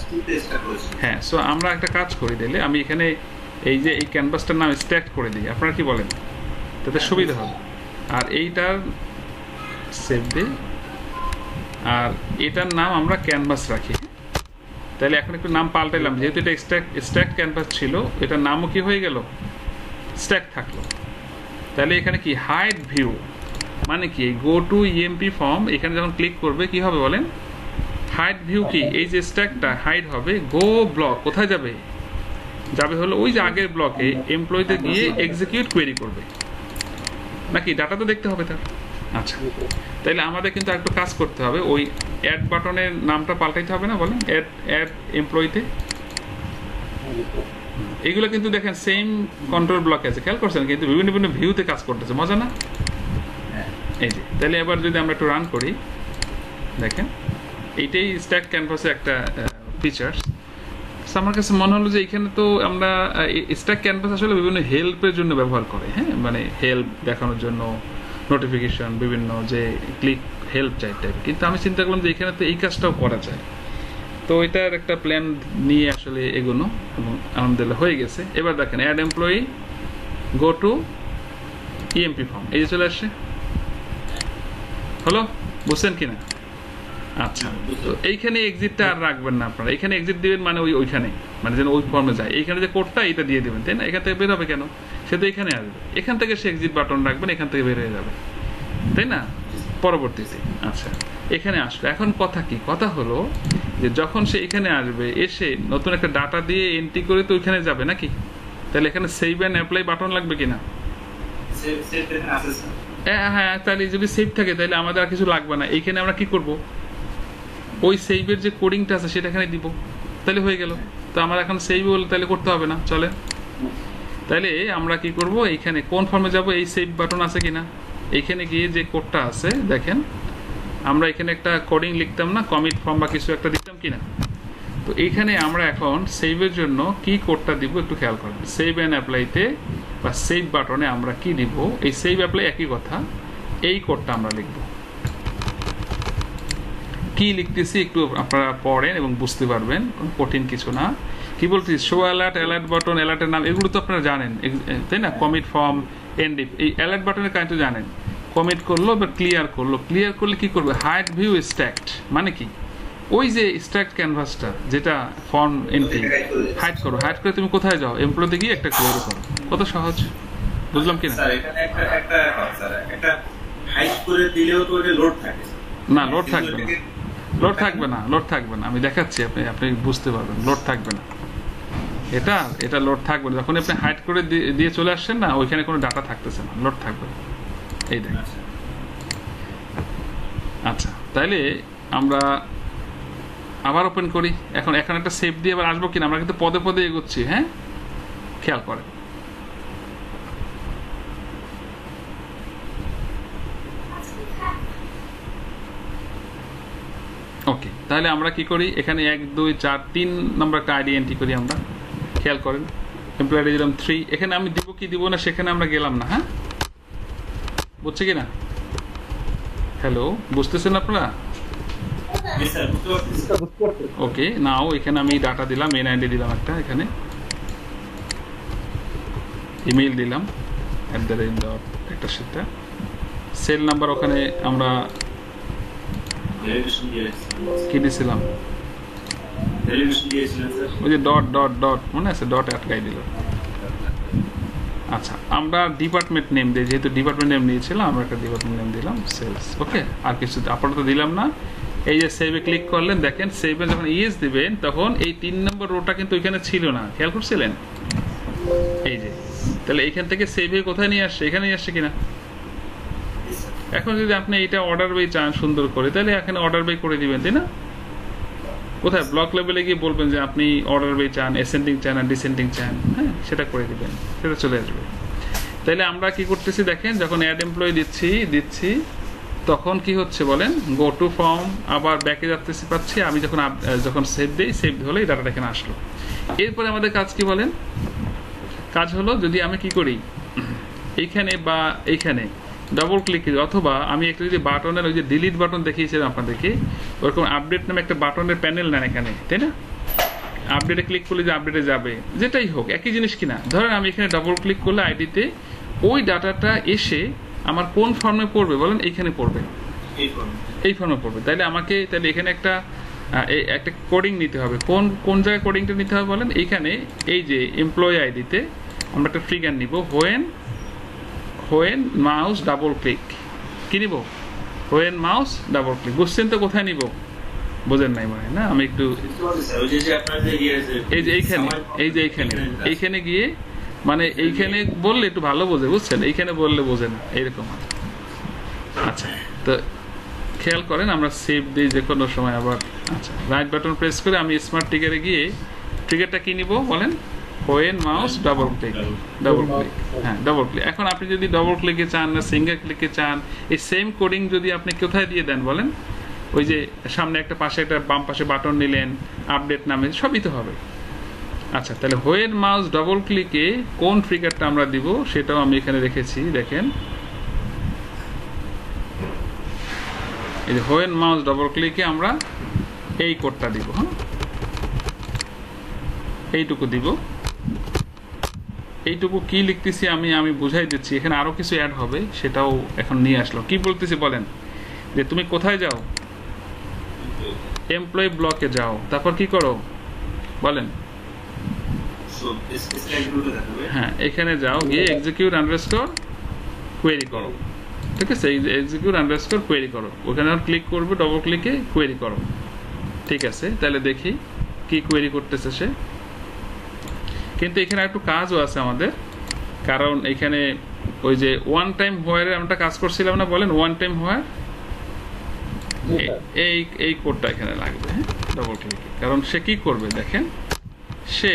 হ্যাঁ, সো আমরা একটা কাজ করি, দিলে আমি এখানে এই যে এই ক্যানভাসটার নাম স্ট্যাক করে দিই। আপনারা কি বলেন? তাতে সুবিধা হবে। আর এইটার সেভ দিই, আর এটার নাম আমরা ক্যানভাস রাখি। তাহলে এখন একটু নাম পাল্টাইলাম, যেহেতু এটা স্ট্যাক ক্যানভাস ছিল, এটার নামও কি হয়ে গেল? স্ট্যাক থাকলো। তাহলে এখানে কি হাইড ভিউ মানে কি গো টু ইএমপি ফর্ম, এখানে যখন ক্লিক করবে কি হবে বলেন, হাইড ভিউ কি এই যে স্ট্যাকটা হাইড হবে, গো ব্লক কোথায় যাবে, যাবে হলো ওই যে আগের ব্লকে এমপ্লয়িতে গিয়ে এক্সিকিউট কোয়েরি করবে, নাকি ডাটা তো দেখতে হবে তার। আচ্ছা, তাইলে আমাদের কিন্তু একটু কাজ করতে হবে, ওই অ্যাড বাটনের নামটা পাল্টাইতে হবে না বলেন, অ্যাড এমপ্লয়িতে। এগুলো কিন্তু দেখেন সেম কন্ট্রোল ব্লক আছে, খেয়াল করছেন, কিন্তু বিভিন্ন বিভিন্ন ভিউতে কাজ করতেছে, মজা না? এই যে তাহলে এবার যদি আমরা একটু রান করি, দেখেন এইটাই স্ট্যাক ক্যানভাসে একটা ফিচার্স। আমার কাছে মনে হলো যে এখানে তো আমরা স্ট্যাক ক্যানভাস আসলে বিভিন্ন হেল্পের জন্য ব্যবহার করে, হ্যাঁ, মানে হেল্প দেখানোর জন্য, নোটিফিকেশন, বিভিন্ন যে ক্লিক হেল্প চাই টাইপ, কিন্তু আমি চিন্তা করলাম যে এখানে তো এই কাজটাও করা যায়, তো এটার একটা প্ল্যান নিয়ে আসলে এগোনো, এবং আলহামদুলিল্লাহ হয়ে গেছে। এবার দেখেন add employee, go to EMP form, এই যে চলে আসছে, হলো, বুঝছেন কিনা? আচ্ছা, তো এইখানে এক্সিটটা আর রাখবেন না আপনারা, এখানে এক্সিট দিবেন মানে ওইখানে, মানে যেন ওই ফর্মে যায়, এইখানে যে কোডটা এটা দিয়ে দেবেন, তাই না? এখান থেকে বের হবে কেন, সে তো এখানে আসবে, এখান থেকে সে এক্সিট বাটন রাখবেন, এখান থেকে বের হয়ে যাবে, তাই না, পরবর্তীতে। আচ্ছা, এখানে আসবে, এখন কথা কি, কথা হলো যে যখন সে এখানে আসবে, এসে নতুন একটা ডাটা দিয়ে এন্ট্রি করে তো ওইখানে যাবে নাকি, তাহলে এখানে সেভ অ্যান্ড অ্যাপ্লাই বাটন লাগবে কিনা? হ্যাঁ, তাহলে যদি সেভ থাকে তাহলে আমাদের আর কিছু লাগবে না, এইখানে আমরা কি করব, ওই সেভের যে কোডিংটা আছে সেটা এখানে দিব, তাহলে হয়ে গেল। তো আমার এখন সেভ বলে তাহলে করতে হবে না, চলে। তাহলে আমরা কি করব, এইখানে কোন ফর্মে যাব, এই সেভ বাটন আছে কিনা, এইখানে গিয়ে যে কোডটা আছে দেখেন, আমরা এখানে একটা কোডিং লিখতাম না, কমিট ফর্ম বা কিছু একটা দিতাম কিনা, তো এইখানে আমরা এখন সেভের জন্য কি কোডটা দিব একটু খেয়াল করেন, সেভ অ্যান্ড অ্যাপ্লাইতে বা সেভ বাটনে আমরা কি দিব, এই সেভ অ্যাপ্লাই একই কথা, এই কোডটা আমরা লিখব। কি লিখতেছি একটু আপনারা পড়েন এবং বুঝতে পারবেন, কঠিন কিছু না। কি বলছি, শো অ্যালার্ট, অ্যালার্ট বাটন, অ্যালার্টের নাম, এগুলো তো আপনারা জানেন, তাই না? কমিট ফর্ম, এনডিপ, এই অ্যালার্ট বাটনের কাজ তো জানেন, কমিট করলো বা ক্লিয়ার করলো, ক্লিয়ার করলে কি করবে, হাইড ভিউ স্ট্যাকড মানে কি, ওই যে স্ট্যাক ক্যানভাসটা যেটা ফর্ম এন্ট্রি, হাইড করো, হাইড করে তুমি কোথায় যাও, এমপ্লয়িতে গিয়ে একটা ক্লিয়ার করো, কত সহজ, বুঝলাম কিনা? না, লোড থাকবে না, লোড থাকবে না, লোড থাকবে না, আমি দেখাচ্ছি, আপনি বুঝতে পারবেন, লোড থাকবে না, এটা লোড থাকবে না, যখন আপনি হাইড করে দিয়ে চলে আসছেন না, ওইখানে কোনো ডাটা থাকতেছে না, লোড থাকবে, এই দেখ। আচ্ছা, তাইলে আমরা আবার ওপেন করি, এখন একটা সেভ দিয়ে আবার আসবো কিনা, আমরা কিন্তু পদে পদে এগোচ্ছি, হ্যাঁ, খেয়াল করেন। ওকে, তাহলে আমরা কি করি, এখানে 1 2 4 3 নম্বর একটা আইডি এন্ট্রি করি আমরা, খেয়াল করেন, এমপ্লয়ি দিলাম 3, এখানে আমি দিব কি দিব না সেখানে আমরা গেলাম না, হ্যাঁ, বুঝছে কিনা? হ্যালো, বুঝতেছেন আপনারা? ওকে, নাও এখানে আমি ডাটা দিলাম, মেন আইডি দিলাম একটা, এখানে ইমেইল দিলাম একটা সেটা, সেল নাম্বার ওখানে আমরা কি দিয়েছিলাম, ওই যে ডট মনে আছে, ডট আটকাই দিল। আচ্ছা, আমরা ডিপার্টমেন্ট নেম দিই, যেহেতু ডিপার্টমেন্ট নেম নিয়েছিলাম, আমরা একটা ডিপার্টমেন্ট নেম দিলাম সেলস। ওকে, আর কিছু আপাতত দিলাম না। এই যে সেভে ক্লিক করলেন, দেখেন সেভে যখন ইয়েস দিবেন তখন এই 3 নম্বর রোটা কিন্তু ওইখানে ছিল না, খেয়াল করছিলেন? এই যে, তাহলে এইখান থেকে সেভে কোথায় নিয়ে আসছে, এখানে নিয়ে আসছে কিনা? এখন যদি আপনি এটা অর্ডার বাই চান সুন্দর করে, তাহলে এখানে অর্ডার বাই করে দিবেন, তাই না? কোথায় ব্লক লেভেলে গিয়ে বলবেন যে আপনি অর্ডার বাই চান, অ্যাসেন্ডিং চান আর ডিসেন্ডিং চান, হ্যাঁ, সেটা করে দিবেন, সেটা চলে আসবে। তাহলে আমরা কি করতেছি দেখেন, যখন অ্যাড এমপ্লয়ি দিচ্ছি তখন কি হচ্ছে বলেন, গো টু ফর্ম, আবার ব্যাকে যাচ্তেছি পাচ্ছি, আমি যখন সেভ দিই, সেভ হলেই ডাটাটা এখানে আসলো। এরপরে আমাদের কাজ কি বলেন, কাজ হলো যদি আমি কি করি, এইখানে বা এইখানে ডবল ক্লিক করি, অথবা আমি একটা যদি বাটনের ওই যে ডিলিট বাটন দেখিয়েছিলাম আপনাদেরকে, ওরকম আপডেট নামে একটা বাটনের প্যানেল নেন এখানে, তাই না? আপডেটে ক্লিক করলে যে আপডেটে যাবে, যেটাই হোক একই জিনিস কিনা। ধরেন আমি এখানে ডবল ক্লিক করলে আইডিতে ওই ডাটাটা এসে আমার কোন ফর্মে পড়বে বলেন, এইখানে পড়বে, এই ফর্মে পড়বে। তাহলে এখানে একটা কোডিং নিতে হবে, কোন জায়গায় কোডিংটা নিতে হবে বলেন, এইখানে এই যে এমপ্লয়ি আইডিতে আমরা একটা ট্রিগার নিব, হোয়েন মাউস ডাবল ক্লিক কি নিব হোয়েন মাউস ডাবল ক্লিক বুঝছেন তো কোথায় নিব বোঝেন নাই মনে হয় না আমি একটু এই যে এইখানে গিয়ে মানে এইখানে বললে একটু ভালো বোঝে বুঝছেন এইখানে বললে বোঝে না এইরকম হয় আচ্ছা তো খেয়াল করেন আমরা সেভ দিই যে কোনো সময় আবার আচ্ছা রাইট বাটন প্রেস করে আমি স্মার্ট ট্রিগারে গিয়ে ট্রিগারটা কি নিব বলেন হোয়েন মাউস ডাবল ক্লিক হ্যাঁ ডাবল ক্লিক এখন আপনি যদি ডাবল ক্লিকে চান না সিঙ্গেল ক্লিকে চান এই সেম কোডিং যদি আপনি কোথায় দিয়ে দেন বলেন ওই যে সামনে একটা পাশে একটা বাম পাশে বাটন নিলেন আপডেট নামে সবই তো হবে আচ্ছা তাহলে হোয়েন মাউস ডাবল ক্লিকে কোন ট্রিগারটা আমরা দিব সেটাও আমি এখানে রেখেছি দেখেন এই যে হোয়েন মাউস ডাবল ক্লিকে আমরা এই কোডটা দিব হ্যাঁ এইটুকু দিব এইটুকু কি লিখতেছি আমি বুঝাই দিচ্ছি এখানে আরো কিছু অ্যাড হবে সেটাও এখন নিয়ে আসলো কি বলতেছি বলেন যে তুমি কোথায় যাও এমপ্লয়ি ব্লকে যাও তারপর কি করো বলেন হ্যাঁ এখানে যাও গিয়ে এক্সিকিউট আন্ডারস্কোর কোয়েরি করো ঠিক আছে এক্সিকিউট আন্ডারস্কোর কোয়েরি করো ওখানে ক্লিক করবে ডবল ক্লিকে কোয়েরি করো ঠিক আছে তাহলে দেখি কি কোয়েরি করতেছে সে কিন্তু এখানে একটু কাজও আছে আমাদের কারণ এখানে ওই যে ওয়ান টাইম হোয়ারে আমরা কাজ করছিলাম না বলেন ওয়ান টাইম হোয়ার এই কোডটা এখানে লাগবে হ্যাঁ ডবল ক্লিকে কারণ সে কি করবে দেখেন সে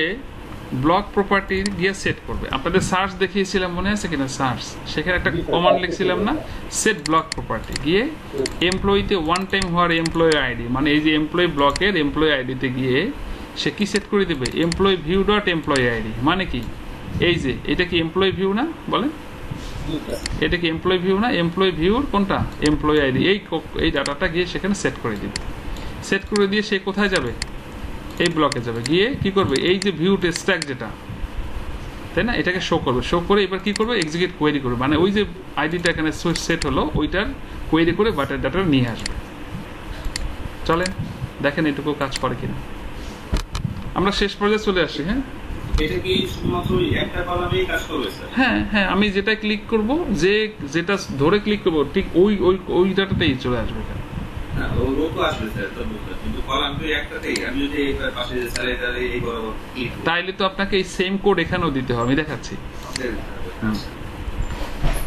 ব্লক প্রপার্টি গিয়ে সেট করবে আপনাদের সার্চ দেখিয়েছিলাম মনে আছে কিনা সার্চ সেখানে একটা কমান্ড লিখছিলাম না সেট ব্লক প্রপার্টি গিয়ে এমপ্লয়িতে ওয়ান টাইম হওয়ার এমপ্লয়ি আইডি মানে এই যে এমপ্লয়ি ব্লকের এমপ্লয়ি আইডিতে গিয়ে সে কি সেট করে দেবে employee view dot employee ID মানে কি এই যে এটা কি এমপ্লয়ি ভিউ না বলেন এটা কি এমপ্লয়ি ভিউ না এমপ্লয়ি ভিউর কোনটা এমপ্লয়ি আইডি এই ডাটাটা গিয়ে সেখানে সেট করে দিবে সেট করে দিয়ে সে কোথায় যাবে এই ব্লকে যাবে গিয়ে কি করবে এই যে ভিউ স্ট্যাক যেটা তাই না এটাকে শো করবে শো করে এবার কি করবে এক্সিকিউট কোয়েরি করবে মানে ওই যে আইডিটা এখানে সেট হলো ওইটার কোয়েরি করে বাটার ডাটা নিয়ে আসবে চলেন দেখেন এটুকু কাজ করে কিনা আমরা শেষ পর্যায়ে চলে আসি হ্যাঁ এটা কি শুধুমাত্র একটা কলামেই কাজ করবে স্যার হ্যাঁ হ্যাঁ আমি যেটা ক্লিক করব যেটা ধরে ক্লিক করব ঠিক ওই ডাটাতেই চলে আসবে এখানে না ও তো আসবে স্যার তো কিন্তু কলাম তো একটাতেই আমি যদি এই পাশে যে স্যার এটা এই বরাবর ক্লিক তাইলে তো আপনাকে এই সেম কোড এখানেও দিতে হবে আমি দেখাচ্ছি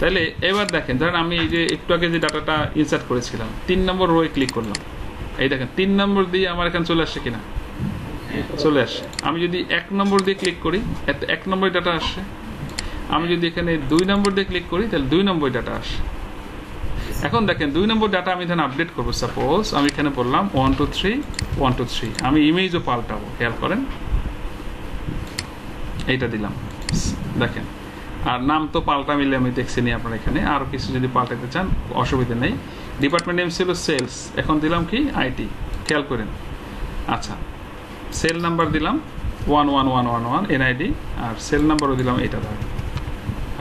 তাহলে এবার দেখেন ধরেন আমি এই যে একটু আগে যে ডাটাটা ইনসার্ট করেছিলাম 3 নম্বর রোয়ে ক্লিক করলাম এই দেখেন 3 নম্বর দিয়ে আমার এখানে চলে আসছে কিনা চলে আসে আমি যদি 1 নম্বর দিয়ে ক্লিক করি 1 নম্বর ডাটা আসে আমি যদি এখানে 2 নম্বর দিয়ে ক্লিক করি তাহলে 2 নম্বর ডাটা আসে এখন দেখেন 2 নম্বর ডাটা আমি ধরেন আপডেট করবো সাপোজ আমি এখানে বললাম 1 2 3 1 2 3 আমি ইমেজও পাল্টাবো খেয়াল করেন এইটা দিলাম দেখেন আর নাম তো পাল্টা মিলে আমি দেখছি নি আপনার এখানে আরো কিছু যদি পাল্টাতে চান অসুবিধা নেই ডিপার্টমেন্ট নেম ছিল সেলস এখন দিলাম কি আইটি খেয়াল করেন আচ্ছা সেল নাম্বার দিলাম 11111 এনআইডি আর সেল নাম্বারও দিলাম এটা ধরেন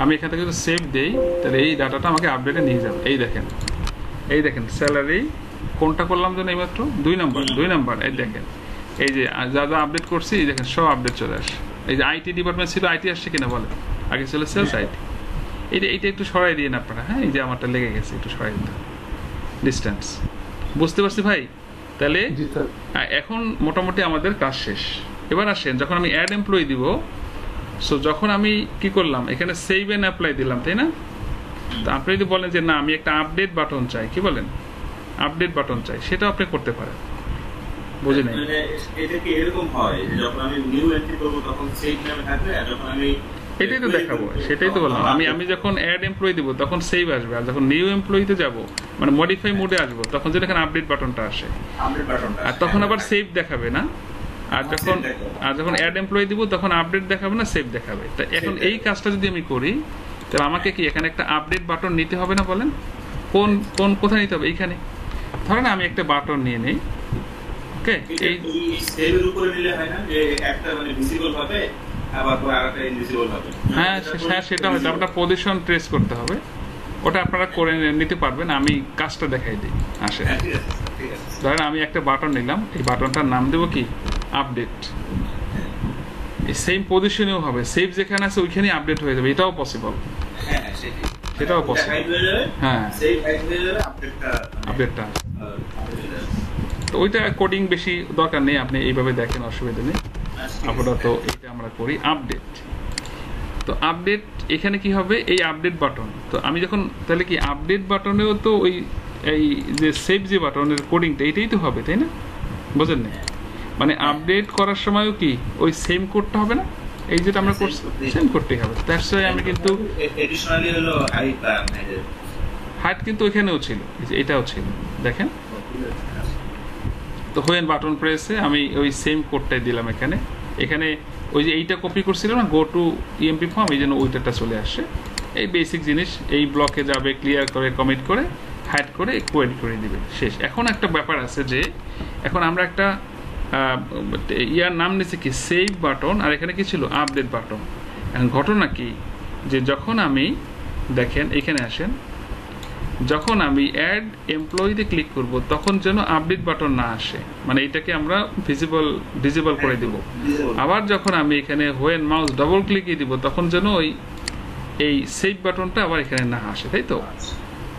আমি এখান থেকে যদি সেভ দেই তাহলে এই ডাটাটা আমাকে আপডেটে নিয়ে যাবে এই দেখেন স্যালারি কোনটা করলাম যেন এইমাত্র 2 নাম্বার এই দেখেন এই যে যা যা আপডেট করছি এই দেখেন সব আপডেট চলে আসে এই যে আইটি ডিপার্টমেন্ট ছিল আইটি আসছে কিনা বলেন আগে ছিল সেলস আইটি এইটা একটু সরাই দিন আপনারা হ্যাঁ এই যে আমারটা লেগে গেছে একটু সরাই দিন ডিস্টেন্স বুঝতে পারছি ভাই তাহলে এখন মোটামুটি আমাদের কাজ শেষ এবার আসেন যখন আমি অ্যাড এমপ্লয়ি দিব সো যখন আমি কি করলাম এখানে সেভ এন্ড অ্যাপ্লাই দিলাম তাই না তো আপনি যদি বলেন যে না আমি একটা আপডেট বাটন চাই কি বলেন আপডেট বাটন চাই সেটা আপনি করতে পারেন বুঝে নাই মানে এটা কি এরকম হয় যখন আমি নিউ এন্ট্রি করব তখন সেভ নামে থাকবে আর যখন আমি এটাই তো দেখাবো সেটাই তো বললাম আমি যখন অ্যাড এমপ্লয়ি দিব তখন সেভ আসবে আর যখন নিউ এমপ্লয়িতে যাব মানে মডিফাই মোডে আসবো তখন যেটা এখানে আপডেট বাটনটা আসে আর তখন আবার সেভ দেখাবে না আর যখন অ্যাড এমপ্লয়ি দিব তখন আপডেট দেখাবে না সেভ দেখাবে তা এখন এই কাজটা যদি আমি করি তাহলে আমাকে কি এখানে একটা আপডেট বাটন নিতে হবে না বলেন কোথায় নিতে হবে এইখানে ধরেন আমি একটা বাটন নিয়ে নেই ওকে এই সেভের উপরে নিলে হয় না যে একটা মানে ভিজিবল হবে আবার পরে আরেকটা ইনভিজিবল হবে হ্যাঁ সেটা হয়তো আপনার পজিশন ট্রেস করতে হবে ওটা আপনারা করে নিতে পারবেন আমি কাজটা দেখাই দিই আসে ধরেন আমি একটা বাটন নিলাম এই বাটনটার নাম দেবো কি আপডেট এই সেম পজিশনেও হবে সেভ যেখানে আছে ওইখানেই আপডেট হয়ে যাবে এটাও পসিবল সেটাও পসিবল। হ্যাঁ, আপডেটটা তো ওইটা কোডিং বেশি দরকার নেই, আপনি এইভাবে দেখেন, অসুবিধা নেই। আপাতত এইটা আমরা করি আপডেট। তো আপডেট এখানে কি হবে, এই আপডেট বাটন। তো আমি যখন তাহলে কি আপডেট বাটনেও তো ওই এই যে সেভ যে বাটনের কোডিংটা এটাই তো হবে, তাই না? বুঝলেন না? মানে আপডেট করার সময়ও কি ওই সেম কোডটা হবে না? এই যেটা আমরা করছি সেম করতেই হবে। দ্যাটস ওয়াই আমি কিন্তু এডিশনালি হলো হাইট কিন্তু ওইখানেও ছিল, এটাও ছিল, দেখেন। তো হোয়েন বাটন প্রেসে আমি ওই সেম কোডটাই দিলাম এখানে। এখানে ওই যে এইটা কপি করছিলাম না, গো টু ইএমপি ফর্ম, এই জন্য ওইটাটা চলে আসছে। এই বেসিক জিনিস, এই ব্লকে যাবে, ক্লিয়ার করে কমিট করে হাইড করে কোয়েরি করে দিবে, শেষ। এখন একটা ব্যাপার আছে যে এখন আমরা একটা ইয়ার নাম নিয়েছি কি সেভ বাটন, আর এখানে কি ছিল আপডেট বাটন। এখন ঘটনা কি যে যখন আমি দেখেন এখানে আসেন, যখন আমি অ্যাড এমপ্লয়িতে ক্লিক করব তখন যেন আপডেট বাটন না আসে, মানে এটাকে আমরা ডিসেবল করে দিব। আবার যখন আমি এখানে হোয়েন মাউস ডবল ক্লিকে দিব তখন যেন ওই এই সেভ বাটনটা আবার এখানে না আসে, তাই তো?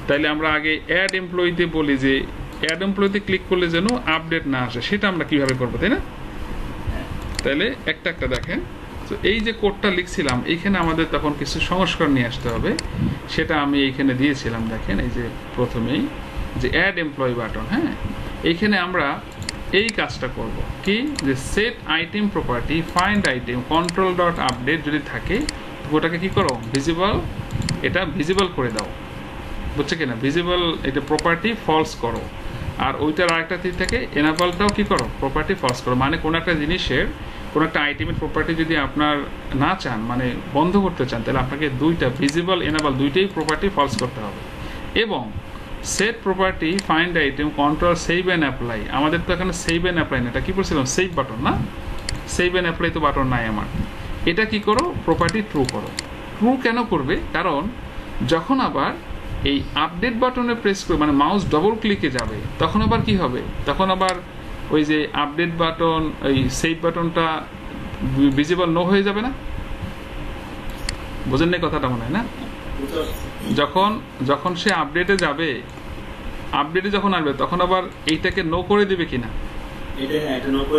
তাইলে আমরা আগে অ্যাড এমপ্লয়িতে বলি যে অ্যাড এমপ্লয়িতে ক্লিক করলে যেন আপডেট না আসে, সেটা আমরা কিভাবে করবো, তাই না? তাইলে একটা একটা দেখেন। তো এই যে কোডটা লিখছিলাম এইখানে আমাদের তখন কিছু সংস্কার নিয়ে আসতে হবে, সেটা আমি এইখানে দিয়েছিলাম। দেখেন এই যে প্রথমেই যে অ্যাড এমপ্লয়ি বাটন, হ্যাঁ, এইখানে আমরা এই কাজটা করব কি যে set item property find item control dot update যদি থাকে ওটাকে কি করো ভিজিবল, এটা ভিজিবল করে দাও, বুঝছে কিনা? ভিজিবল এটা প্রপার্টি ফলস করো। আর ওইটার আরেকটা দিক থেকে এনাবলটাও কি করো প্রপার্টি ফলস করো। মানে কোনো একটা জিনিসের কোনো একটা আইটেমের প্রপার্টি যদি আপনার না চান, মানে বন্ধ করতে চান, তাহলে আপনাকে দুইটা ভিজিবল এনাবল দুইটাই প্রপার্টি ফলস করতে হবে। এবং set property find item control save and apply, আমাদের তো এখানে সেভ অ্যান্ড অ্যাপ্লাই না, এটা কি বলছিলাম সেভ বাটন না, সেভ অ্যান্ড অ্যাপ্লাই তো বাটন নাই আমার। এটা কি করো প্রপার্টি ট্রু করো। ট্রু কেন করবে, কারণ যখন আবার এই আপডেট বাটনে প্রেস করে মানে মাউস ডবল ক্লিকে যাবে তখন আবার কি হবে, তখন আবার ওই যে আপডেট বাটন এই সেভ বাটনটা ভিজিবল নো হয়ে যাবে না? বোঝেন না কথাটা মনে হয় না? যখন যখন সে আপডেটে যাবে, আপডেটে যখন আসবে তখন আবার এইটাকে নো করে দিবে কিনা?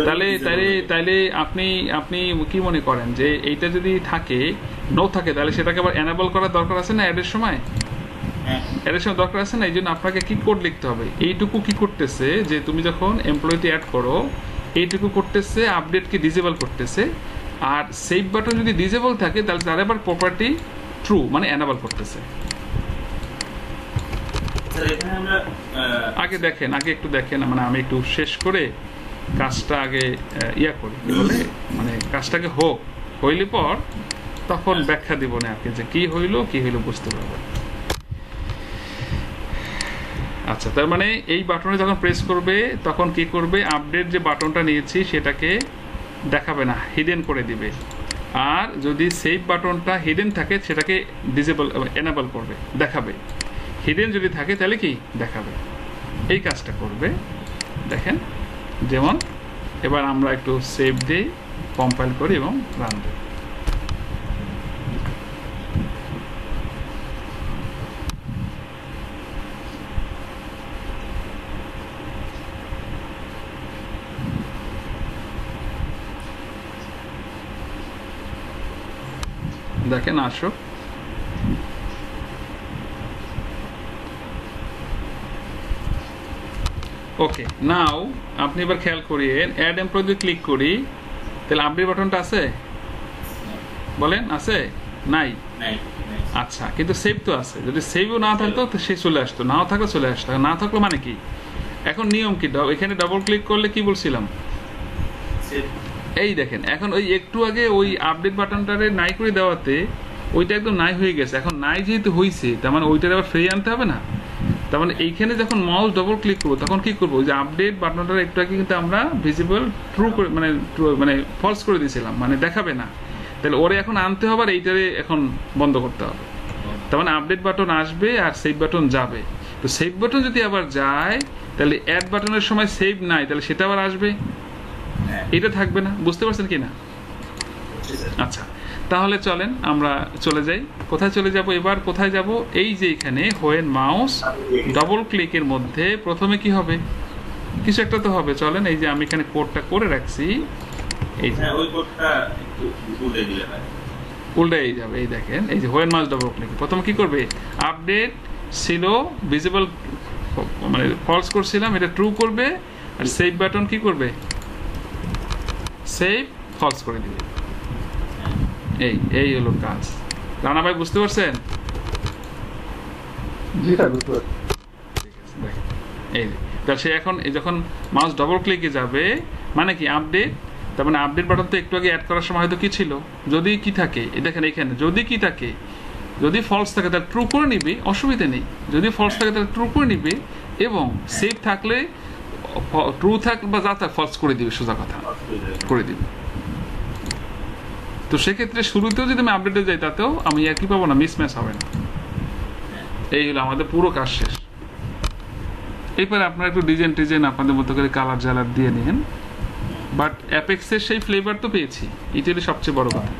তাহলে তাইলে তাইলে আপনি আপনি কি মনে করেন যে এইটা যদি থাকে নো থাকে তাহলে সেটাকে আবার এনাবল করার দরকার আছে না অ্যাডের সময়? অ্যাডের সময় দরকার আছে না? এই জন্য আপনাকে কি কোড লিখতে হবে, এইটুকু কি করতেছে যে তুমি যখন এমপ্লয়িতে অ্যাড করো এইটুকু করতেছে আপডেটকে ডিসেবল করতেছে, আর সেভ বাটন যদি ডিসেবল থাকে তাহলে তার আবার প্রপার্টি ট্রু মানে এনাবল করতেছে। আগে দেখেন, আগে একটু দেখেন, মানে আমি একটু শেষ করে কাজটা আগে ইয়া করি, কি বলে মানে কাজটাকে হোক, হইলে পর তখন ব্যাখ্যা দিব না আর কি যে কি হইলো বুঝতে পারবো। আচ্ছা, তার মানে এই বাটনে যখন প্রেস করবে তখন কি করবে, আপডেট যে বাটনটা নিয়েছি সেটাকে দেখাবে না, হিডেন করে দিবে। আর যদি সেভ বাটনটা হিডেন থাকে সেটাকে ডিসেবল এনাবল করবে, দেখাবে। হিডেন যদি থাকে তাহলে কি দেখাবে, এই কাজটা করবে। দেখেন যেমন এবার আমরা একটু সেভ দিই, কম্পাইল করি এবং রান দিই। দেখেন আসো, ওকে। নাও আপনি এবার খেয়াল করিয়েন, অ্যাড এমপ্লয়ি ক্লিক করি তাহলে আপডেট বাটনটা আছে, বলেন আছে? নাই। আচ্ছা, কিন্তু সেভ তো আছে। যদি সেভও না থাকতো তো সে চলে আসতো, নাও থাকলে চলে আসতো। না থাকলো মানে কি, এখন নিয়ম কি, এখানে ডবল ক্লিক করলে কি বলছিলাম, এই দেখেন এখন ওই একটু আগে ওই আপডেট বাটনটারে নাই করে দেওয়াতে ওইটা একদম নাই হয়ে গেছে। এখন নাই যেহেতু হয়েছে তার মানে ওইটার আবার ফিরিয়ে আনতে হবে না। তার মানে এইখানে যখন মাউস ডবল ক্লিক করবো তখন কি করবো, ওই যে আপডেট বাটনটা একটু আগে কিন্তু আমরা ভিজিবল ট্রু করে মানে ফলস করে দিয়েছিলাম, মানে দেখাবে না। তাহলে ওরে এখন আনতে হবে আর এইটারে এখন বন্ধ করতে হবে। তার মানে আপডেট বাটন আসবে আর সেভ বাটন যাবে। তো সেভ বাটন যদি আবার যায় তাহলে অ্যাড বাটনের সময় সেভ নাই, তাহলে সেটা আবার আসবে, এটা থাকবে না। বুঝতে পারছেন কি না? আচ্ছা, তাহলে চলেন আমরা চলে যাই। কোথায় চলে যাব এবার? কোথায় যাব? এই যে এখানে হোয়েন মাউস ডবল ক্লিকের মধ্যে প্রথমে কি হবে? কিছু একটা তো হবে। চলেন, এই যে আমি এখানে কোডটা করে রাখছি, এই যে ওই কোডটা একটু উল্টে দিলে হয়, উল্টাই যাবে। এই দেখেন, এই যে হোয়েন মাউস ডবল ক্লিক প্রথম কি করবে? আপডেট ছিল ভিজিবল, মানে ফলস করছিলাম, এটা ট্রু করবে। আর সেভ বাটন কি করবে? সেভ ফলস করে দিবে। এই হলো কাজ। রানা ভাই বুঝতে পারছেন? জি স্যার, বুঝতে পারছি। এই তা সে এখন যখন মাউস ডবল ক্লিকে যাবে মানে কি আপডেট, তার মানে আপডেট বাটন তো একটু আগে অ্যাড করার সময় হয়তো কি ছিল, যদি কি থাকে দেখেন এখানে, যদি কি থাকে, যদি ফলস থাকে তাহলে ট্রু করে নিবে, অসুবিধা নেই। যদি ফলস থাকে তাহলে ট্রু করে নিবে, এবং সেভ থাকলে ট্রু থাক বা যা থাক ফলস করে দিবে, সোজা কথা করে দিবে। তো সেক্ষেত্রে শুরুতেও যদি আমি আপডেটে যাই তাতেও আমি আর কি পাবো না, মিসম্যাচ হবে না। এই হলো আমাদের পুরো কাজ শেষ। এরপরে আপনারা একটু ডিজাইন আপনাদের মতো করে কালার জালার দিয়ে নিন, বাট অ্যাপেক্সের সেই ফ্লেভার তো পেয়েছি, এটা হলো সবচেয়ে বড় কথা।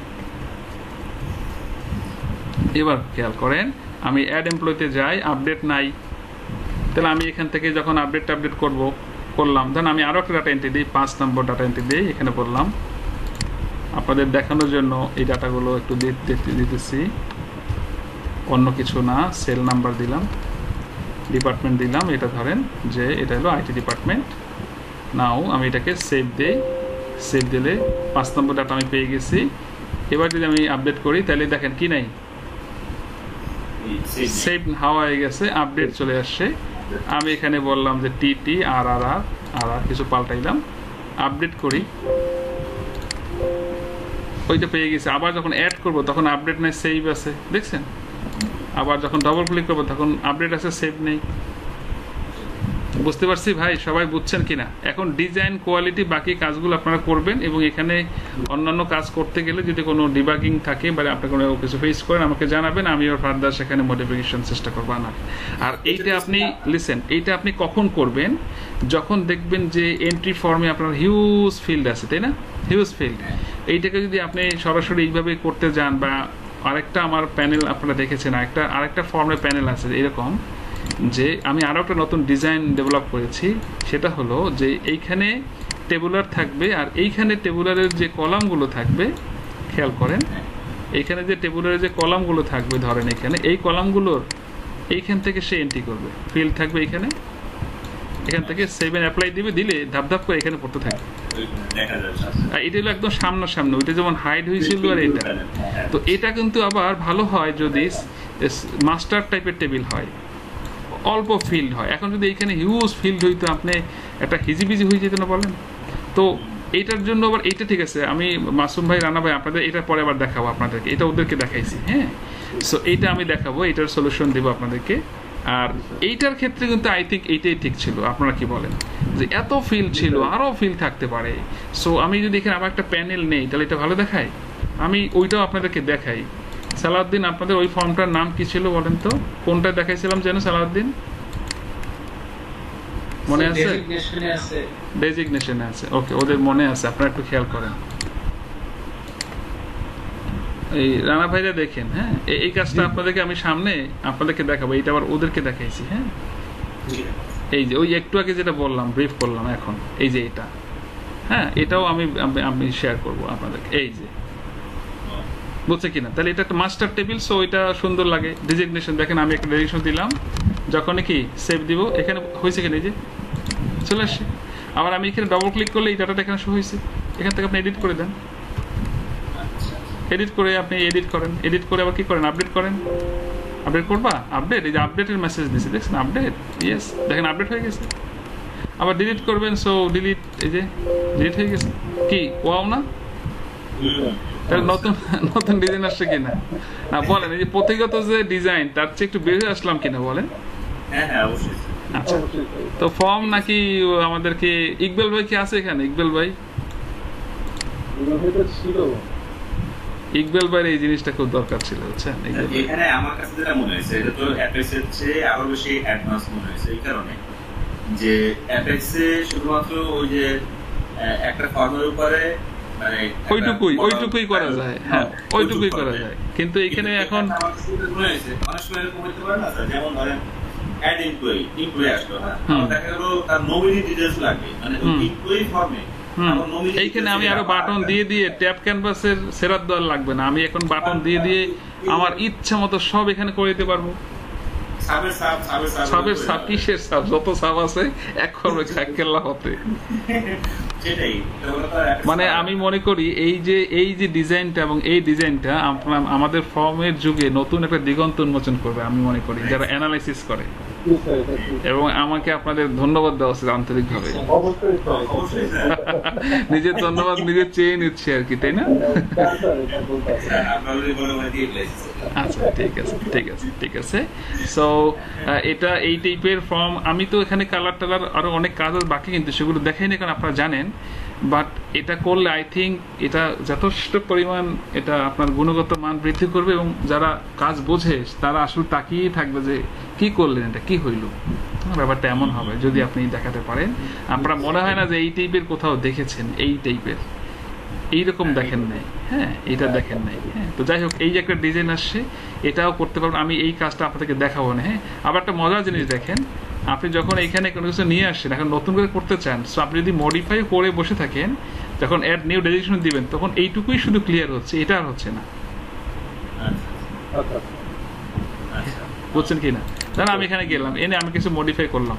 এবার খেয়াল করেন, আমি অ্যাড এমপ্লয়িতে যাই, আপডেট নাই, তাহলে আমি এখান থেকে যখন আপডেট করলাম, ধরেন আমি আরও একটা ডাটা এন্ট্রি দিই, 5 নম্বর ডাটা এন্ট্রি দিই, এখানে করলাম আপনাদের দেখানোর জন্য। এই ডাটাগুলো একটু দিতেছি, অন্য কিছু না, সেল নাম্বার দিলাম, ডিপার্টমেন্ট দিলাম, এটা ধরেন যে এটা হলো আইটি ডিপার্টমেন্ট। নাও আমি এটাকে সেভ দিই, সেভ দিলে 5 নম্বর ডাটা আমি পেয়ে গেছি। এবার যদি আমি আপডেট করি তাহলে দেখেন কি নাই, সেভ হাওয়া হয়ে গেছে, আপডেট চলে আসছে। আমি এখানে বললাম যে টিটি আর কিছু পাল্টাইলাম, আপডেট করি, ওইটা পেয়ে গেছে। আবার যখন অ্যাড করব তখন আপডেট নেই, সেভ আছে, দেখছেন? আবার যখন ডবল ক্লিক করবো তখন আপডেট আছে, সেভ নেই। বুঝতে পারছি ভাই, সবাই বুঝছেন কিনা? এখন ডিজাইন কোয়ালিটি বাকি কাজগুলো আপনারা করবেন, এবং এখানে অন্যান্য কাজ করতে গেলে যদি কোনো ডিবাগিং থাকে বা আপনি কোনো কিছু ফেস করেন আমাকে জানাবেন, আমি ওর ফার্দার সেখানে মডিফিকেশন চেষ্টা করবো আনার। আর এইটা আপনি এইটা আপনি কখন করবেন? যখন দেখবেন যে এন্ট্রি ফর্মে আপনার হিউজ ফিল্ড আছে, তাই না? হিউজ ফিল্ড, এইটাকে যদি আপনি সরাসরি এইভাবে করতে যান, বা আরেকটা আমার প্যানেল আপনারা দেখেছেন, আরেকটা ফর্মের প্যানেল আছে এরকম, যে আমি আরও একটা নতুন ডিজাইন ডেভেলপ করেছি। সেটা হলো যে এইখানে টেবুলার থাকবে, আর এইখানে টেবুলারের যে কলামগুলো থাকবে, খেয়াল করেন এইখানে যে টেবুলারের যে কলামগুলো থাকবে, ধরেন এখানে এই কলামগুলোর এইখান থেকে সে এন্ট্রি করবে, ফিল্ড থাকবে এখানে, এখান থেকে সেভ এন্ড অ্যাপ্লাই দিবে, দিলে ধাপ করে এখানে পড়তে থাকবে। আর এটা হলো একদম সামনাসামনি, ওইটা যেমন হাইড হয়েছিল আর এটা। তো এটা কিন্তু আবার ভালো হয় যদি মাস্টার টাইপের টেবিল হয়, অল্প ফিল্ড হয়। এখন যদি এইখানে হিউজ ফিল্ড হইতো, আপনি একটা হিজিবিজি হয়ে যেত না বলেন? তো এইটার জন্য আবার এইটা ঠিক আছে, আমি মাসুম ভাই, রানা ভাই আপনাদের এটা পরে আবার দেখাবো আপনাদেরকে, এটা ওদেরকে দেখাইছি, হ্যাঁ। সো এইটা আমি দেখাবো, এইটার সলিউশন দেবো আপনাদেরকে। আর এইটার ক্ষেত্রে কিন্তু আই থিঙ্ক এইটাই ঠিক ছিল। আপনারা কি বলেন? যে এত ফিল্ড ছিল, আরও ফিল্ড থাকতে পারে। সো আমি যদি এখানে আবার একটা প্যানেল নেই তাহলে এটা ভালো দেখায়। আমি ওইটাও আপনাদেরকে দেখাই। সালাউদ্দিন, আপনাদের ওই ফর্মটার নাম কি ছিল বলেন তো? কোনটা দেখাইছিলাম যেন সালাউদ্দিন, মনে আছে? ডেজিগনেশনে আছে, ওকে, ওদের মনে আছে, আপনারা একটু খেয়াল করেন। এই রানা ভাইরা দেখেন, হ্যাঁ, এই কাজটা আপনাদেরকে আমি সামনে আপনাদেরকে দেখাবো, এইটা আবার ওদেরকে দেখাইছি, হ্যাঁ। এই যে ওই একটু আগে যেটা বললাম, ব্রিফ করলাম, এখন এই যে এটা, হ্যাঁ, এটাও আমি শেয়ার করবো আপনাদেরকে। এই যে বুঝছে কিনা? তাহলে এটা একটা মাস্টার টেবিল, সো এটা সুন্দর লাগে। ডেজিগনেশন দেখেন, আমি একটা ডেজিগনেশন দিলাম, যখন কি সেভ দিব, এখানে হয়েছে কিনা, এই যে চলে আসছে। আবার আমি এখানে ডবল ক্লিক করলে এই ডাটাটা এখানে শো হয়েছে, এখান থেকে আপনি এডিট করে দেন, এডিট করে আপনি এডিট করেন, এডিট করে আবার কি করেন, আপডেট করেন। আপডেট করবা, আপডেট, এই যে আপডেটের মেসেজ দিচ্ছে, দেখছেন? আপডেট, ইয়েস, দেখেন আপডেট হয়ে গেছে। আবার ডিলিট করবেন, সো ডিলিট, এই যে ডিলিট হয়ে গেছে। কি ওয়াও না? তাহলে নতুন ডিজাইন আসছে কিনা না বলেন? এই যে প্রতিগত যে ডিজাইন, তার চেয়ে একটু বের হয়ে আসলাম কিনা বলেন? আচ্ছা, তো ফর্ম নাকি আমাদেরকে ইকবাল ভাই কি আছে এখানে? ইকবাল ভাই, ইকবাল ভাই এই জিনিসটা খুব দরকার ছিল, বুঝছেন? এখানে আমার কাছে যেটা মনে হয়েছে, এটা তো অ্যাপেক্স এর চেয়ে আরো বেশি অ্যাডভান্স মনে হয়েছে, এই কারণে যে অ্যাপেক্স এ শুধুমাত্র ওই যে একটা ফর্মের উপরে মানে ওইটুকুই করা যায়, হ্যাঁ ওইটুকুই করা যায়, কিন্তু এখানে এখন অনেক সময় এরকম হতে পারে না স্যার, যেমন ধরেন অ্যাড এমপ্লয়ি আসলো, হ্যাঁ দেখা গেল তার নমিনি ডিটেইলস লাগবে, মানে এমপ্লয়ি ফর্মে এইখানে আমি আরো বাটন দিয়ে দিয়ে ট্যাব ক্যানভাসের সেরাত দেওয়ার লাগবে না, আমি এখন বাটন দিয়ে দিয়ে আমার ইচ্ছা মতো সব এখানে করে দিতে পারবো। সাবের সাব কিসের সাব, যত সাব আছে এক করবে খেলা হতে। মানে আমি মনে করি এই যে ডিজাইনটা এবং এই ডিজাইনটা আমাদের ফর্মের যুগে নতুন একটা দিগন্ত উন্মোচন করবে আমি মনে করি, যারা অ্যানালাইসিস করে। এবং আমাকে আপনাদের ধন্যবাদ দেওয়া উচিত আন্তরিকভাবে। নিজের ধন্যবাদ নিজে চেয়ে নিচ্ছে আর কি, তাই না? আচ্ছা ঠিক আছে। সো এটা এই টাইপের ফর্ম। আমি তো এখানে কালার টালার আরো অনেক কাজ বাকি, কিন্তু সেগুলো দেখাই না কারণ আপনারা জানেন। বাট এটা করলে আই থিঙ্ক এটা যথেষ্ট পরিমাণ এটা আপনার গুণগত মান বৃদ্ধি করবে, এবং যারা কাজ বোঝে তারা আসলে তাকিয়েই থাকবে যে কি করলেন, এটা কি হইল। ব্যাপারটা এমন হবে যদি আপনি দেখাতে পারেন। আপনারা মনে হয় না যে এই টাইপের কোথাও দেখেছেন, এই টাইপের এইরকম দেখেন নাই, হ্যাঁ এটা দেখেন নাই। হ্যাঁ তো যাই হোক, এই যে একটা ডিজাইন আসছে এটাও করতে পারবেন। আমি এই কাজটা আপনাদেরকে দেখাবো না। হ্যাঁ আবার একটা মজার জিনিস দেখেন, আপনি যখন এইখানে কোনো কিছু নিয়ে আসছেন এখন নতুন করে করতে চান, সো আপনি যদি মডিফাই করে বসে থাকেন, যখন অ্যাড নিউ ডেজিগনেশন দিবেন তখন এইটুকুই শুধু ক্লিয়ার হচ্ছে, এটা আর হচ্ছে না। বুঝছেন কি না? ধরেন আমি এখানে গেলাম, এনে আমি কিছু মডিফাই করলাম,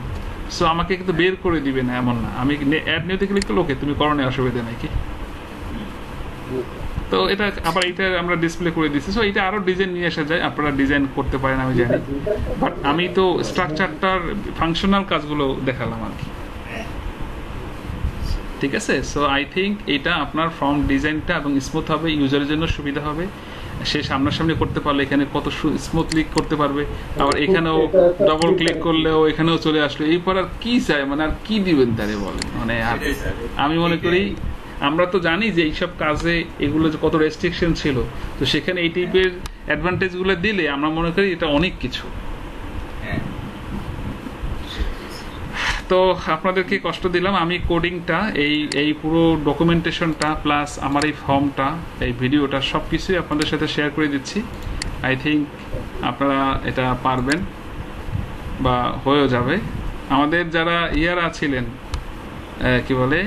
সো আমাকে কিন্তু বের করে দিবে না এমন না। আমি অ্যাড নিউতে ক্লিক করলে ওকে তুমি করণে অসুবিধা নাই কি। তো এটা আবার এইটা আমরা ডিসপ্লে করে দিচ্ছি। সো এটা আরো ডিজাইন নিয়ে আসা যায়, আপনারা ডিজাইন করতে পারেন আমি জানি, বাট আমি তো স্ট্রাকচারটার ফাংশনাল কাজগুলো দেখালাম আর কি। ঠিক আছে। সো আই থিঙ্ক এটা আপনার ফর্ম ডিজাইনটা এবং স্মুথ হবে, ইউজারের জন্য সুবিধা হবে। সে সামনাসামনি করতে পারলে এখানে কত স্মুথলি করতে পারবে। আবার এখানেও ডবল ক্লিক করলেও এখানেও চলে আসলো। এরপর আর কি চাই, মানে আর কি দিবেন তারে বলেন। মানে আমি মনে করি আমরা তো জানি যে এইসব কাজে এগুলো যে কত রেস্ট্রিকশন ছিল, তো সেখানে এই টাইপের অ্যাডভান্টেজ গুলো দিলে আমরা মনে করি এটা অনেক কিছু। তো আপনাদেরকে কষ্ট দিলাম। আমি কোডিংটা এই পুরো ডকুমেন্টেশনটা প্লাস আমার এই ফর্মটা, এই ভিডিওটা সব কিছুই আপনাদের সাথে শেয়ার করে দিচ্ছি। আই থিঙ্ক আপনারা এটা পারবেন বা হয়েও যাবে। আমাদের যারা ইয়ারা ছিলেন কি বলে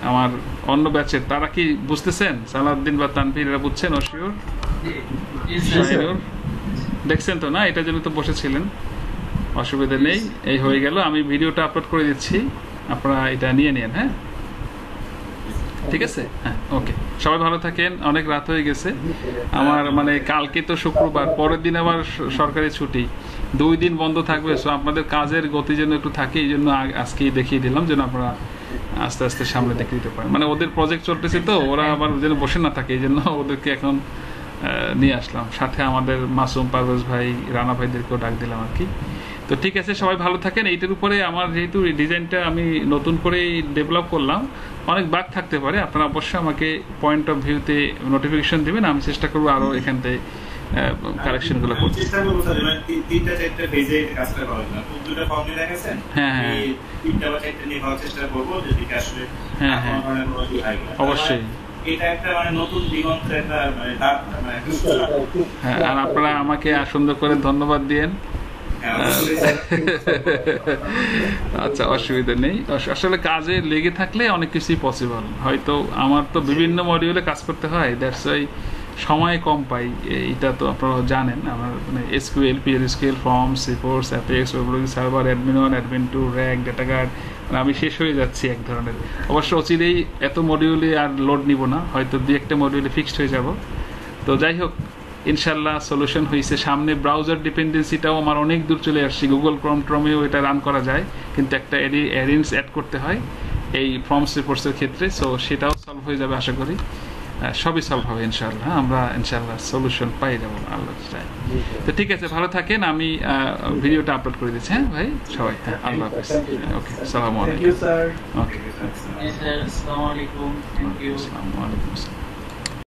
আমার অন্য ব্যাচের, তারা কি বুঝতেছেন? সালাউদ্দিন বা তানভীর এরা বুঝছেন? অশিওর দেখছেন তো না? এটার জন্য তো বসেছিলেন, অসুবিধা নেই। এই হয়ে গেল, আমি ভিডিওটা আপলোড করে দিচ্ছি, আপনারা এটা নিয়ে নেন। হ্যাঁ ঠিক আছে, হ্যাঁ ওকে। সবাই ভালো থাকেন। অনেক রাত হয়ে গেছে আমার, মানে কালকে তো শুক্রবার, পরের দিন আবার সরকারি ছুটি, 2 দিন বন্ধ থাকবে। সো আপনাদের কাজের গতি যেন একটু থাকে, এই জন্য আজকেই দেখিয়ে দিলাম যেন আপনারা আস্তে আস্তে সামনে দেখে দিতে পারেন। মানে ওদের প্রজেক্ট চলতেছে তো, ওরা আবার যেন বসে না থাকে, এই জন্য ওদেরকে এখন নিয়ে আসলাম। সাথে আমাদের মাসুম, পারভেজ ভাই, রানা ভাইদেরকেও ডাক দিলাম আর কি। তো ঠিক আছে, সবাই ভালো থাকেন। এইটার উপরে আমার যেহেতু ডিজাইনটা আমি নতুন করে ডেভেলপ করলাম, অনেক বাগ থাকতে পারে। আপনারা অবশ্যই আমাকে পয়েন্ট অফ ভিউতে নোটিফিকেশন দেবেন, আমি চেষ্টা করবো আরো এখান থেকে কারেকশন গুলো করতে। হ্যাঁ হ্যাঁ অবশ্যই। হ্যাঁ, আর আপনারা আমাকে সুন্দর করে ধন্যবাদ দিয়েন। আচ্ছা অসুবিধা নেই। আসলে কাজে লেগে থাকলে অনেক কিছুই পসিবল। হয়তো আমার তো বিভিন্ন মডিউলে কাজ করতে হয়, দ্যাটস ওয়াই সময় কম পাই। এটা তো আপনারা জানেন। আমার মানে SQL, PSQL, forms, reports, apex, web server, admin 1, admin 2, RAC, data guard, মানে আমি শেষ হয়ে যাচ্ছি এক ধরনের। অবশ্য অচিরেই এত মডিউলে আর লোড নিব না, হয়তো 2-1টা মডিউলে ফিক্সড হয়ে যাব। তো যাই হোক, ইনশাল্লাহ সলিউশন হয়েছে। সামনে ব্রাউজার ডিপেন্ডেন্সিটাও আমার অনেক দূর চলে আসছে। গুগল ক্রোমেও এটা রান করা যায়, কিন্তু একটা অ্যারেঞ্জ অ্যাড করতে হয় এই ফর্মস রিপোর্টসের ক্ষেত্রে। সো সেটাও সলভ হয়ে যাবে আশা করি। সবই সলভ হবে ইনশাল্লাহ। আমরা ইনশাল্লাহ সলিউশন পাই যাবো আল্লাহ চাই। তো ঠিক আছে, ভালো থাকেন। আমি ভিডিওটা আপলোড করে দিচ্ছি। হ্যাঁ ভাই, সবাই, হ্যাঁ আল্লাহ হাফেজ। ওকে, আসসালামু আলাইকুম। ওকে, আসসালামু আলাইকুম।